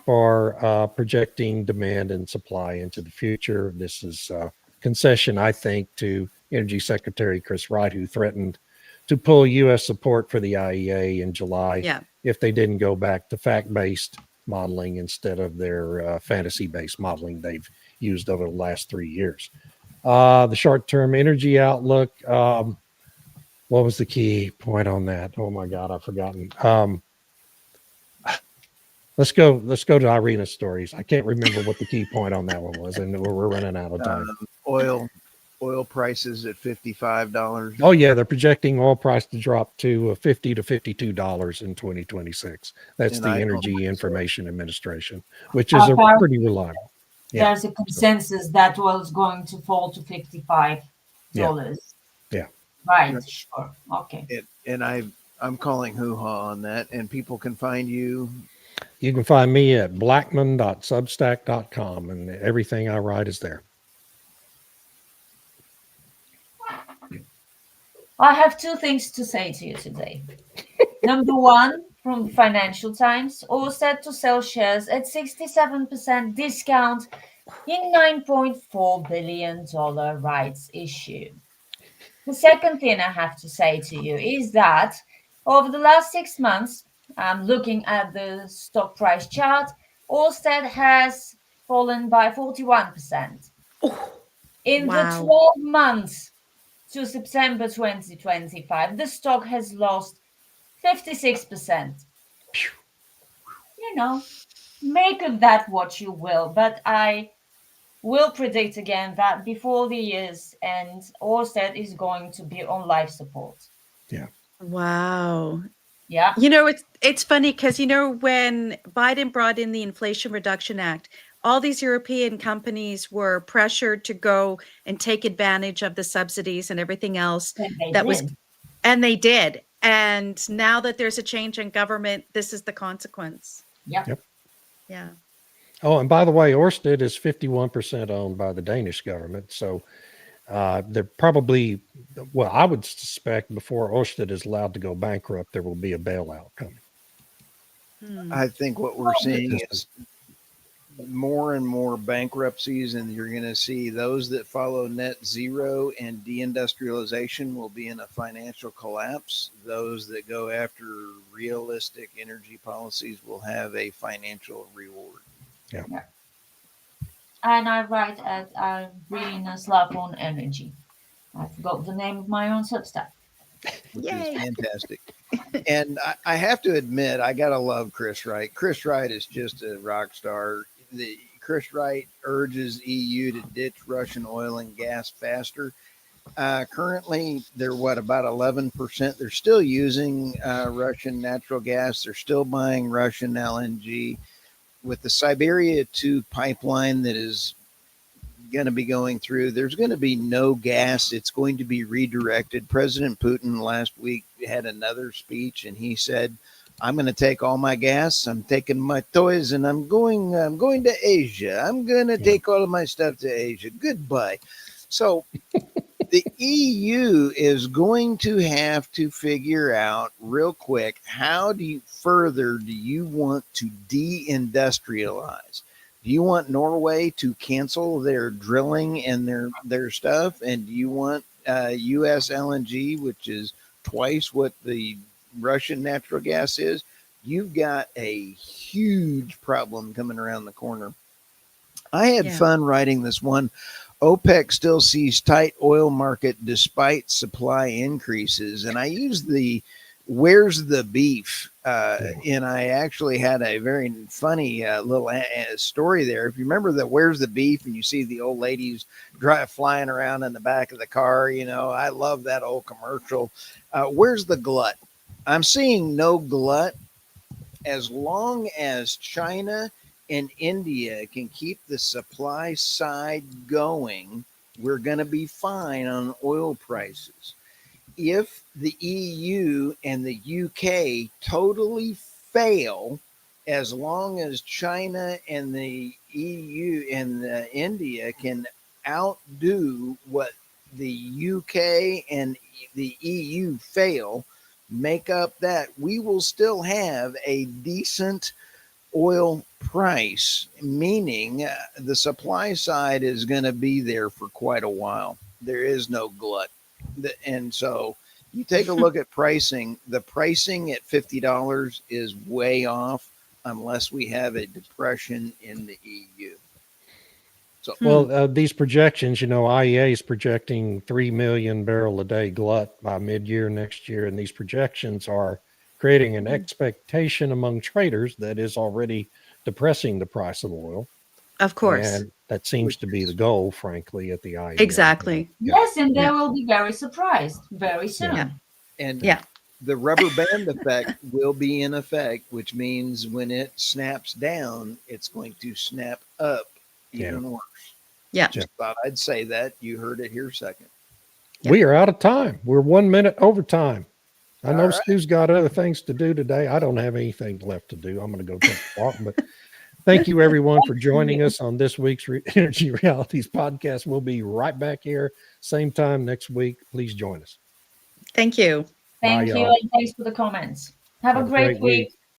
Speaker 1: for projecting demand and supply into the future. This is a concession, I think, to Energy Secretary Chris Wright, who threatened to pull U.S. support for the IEA in July
Speaker 3: Yeah.
Speaker 1: if they didn't go back to fact-based modeling instead of their fantasy-based modeling they've used over the last 3 years. The short-term energy outlook. What was the key point on that? Oh my God, I've forgotten. Let's go to Irina's stories. I can't remember what the key point on that one was, and we're running out of time.
Speaker 4: Oil prices at $55.
Speaker 1: Oh yeah, they're projecting oil price to drop to $50 to $52 in 2026. That's
Speaker 4: And
Speaker 1: the
Speaker 4: I don't
Speaker 1: Energy
Speaker 4: think so.
Speaker 1: Information Administration, which is pretty reliable. Yeah.
Speaker 2: There's a consensus that oil is going to fall to $55.
Speaker 1: Yeah.
Speaker 2: Right. Sure. Okay.
Speaker 4: And I'm calling hoo-ha on that, and people can find you.
Speaker 1: You can find me at blackman.substack.com, and everything I write is there.
Speaker 2: I have two things to say to you today. Number one, from the Financial Times, all set to sell shares at 67% discount in $9.4 billion rights issue. The second thing I have to say to you is that over the last 6 months, I'm looking at the stock price chart, Allstate has fallen by 41%. In the 12 months to September 2025, the stock has lost 56%. You know, make of that what you will, but I will predict again that before the year's end, Orsted is going to be on life support.
Speaker 1: Yeah.
Speaker 3: Wow.
Speaker 2: Yeah.
Speaker 3: You know, it's funny because, you know, when Biden brought in the Inflation Reduction Act, all these European companies were pressured to go and take advantage of the subsidies and everything else and they did. And now that there's a change in government, this is the consequence.
Speaker 2: Yep.
Speaker 3: Yeah.
Speaker 1: Oh, and by the way, Ørsted is 51% owned by the Danish government. So they're probably, well, I would suspect before Ørsted is allowed to go bankrupt, there will be a bailout coming.
Speaker 4: I think what we're seeing is more and more bankruptcies, and you're going to see those that follow net zero and deindustrialization will be in a financial collapse. Those that go after realistic energy policies will have a financial reward.
Speaker 1: Yeah.
Speaker 2: And I write at Arena's Lapp on Energy. I forgot the name of my own Substack.
Speaker 4: Which is fantastic. And I have to admit, I gotta love Chris Wright. Chris Wright is just a rock star. Chris Wright urges EU to ditch Russian oil and gas faster. Currently, they're about 11%. They're still using Russian natural gas. They're still buying Russian LNG. With the Siberia 2 pipeline that is going to be going through, there's going to be no gas. It's going to be redirected. President Putin last week had another speech, and he said, I'm going to take all my gas. I'm taking my toys, and I'm going to Asia. I'm going to take all of my stuff to Asia. Goodbye. So the EU is going to have to figure out real quick, how do you want to deindustrialize? Do you want Norway to cancel their drilling and their stuff? And do you want U.S. LNG, which is twice what the Russian natural gas is? You've got a huge problem coming around the corner. I had fun writing this one. OPEC still sees tight oil market despite supply increases. And I used the where's the beef? And I actually had a very funny little story there. If you remember the where's the beef, and you see the old ladies flying around in the back of the car, you know, I love that old commercial. Where's the glut? I'm seeing no glut as long as China and India can keep the supply side going, we're going to be fine on oil prices. If the EU and the UK totally fail, as long as China and the EU and India can outdo what the UK and the EU fail, make up that, we will still have a decent oil price, meaning the supply side is going to be there for quite a while. There is no glut. And so you take a look at pricing, the pricing at $50 is way off unless we have a depression in the EU. So,
Speaker 1: Well, these projections, IEA is projecting 3 million barrel a day glut by mid-year next year. And these projections are creating an expectation among traders that is already depressing the price of oil.
Speaker 3: Of course.
Speaker 1: And that seems to be the goal, frankly, at the IEA.
Speaker 3: Exactly.
Speaker 2: Yes, and they
Speaker 3: Yeah.
Speaker 2: will be very surprised very soon.
Speaker 3: Yeah.
Speaker 4: and
Speaker 3: Yeah.
Speaker 4: the rubber band effect will be in effect, which means when it snaps down, it's going to snap up even worse.
Speaker 3: Yeah.
Speaker 4: Just thought I'd say that. You heard it here second.
Speaker 1: We are out of time. We're 1 minute over time. I know
Speaker 4: All right.
Speaker 1: Stu's got other things to do today. I don't have anything left to do. I'm going to go take a walk. But thank you, everyone, for joining us on this week's Energy Realities podcast. We'll be right back here, same time next week. Please join us.
Speaker 3: Thank you.
Speaker 2: Thank
Speaker 1: Bye,
Speaker 2: you,
Speaker 1: y'all.
Speaker 2: and thanks for the comments. Have a great week.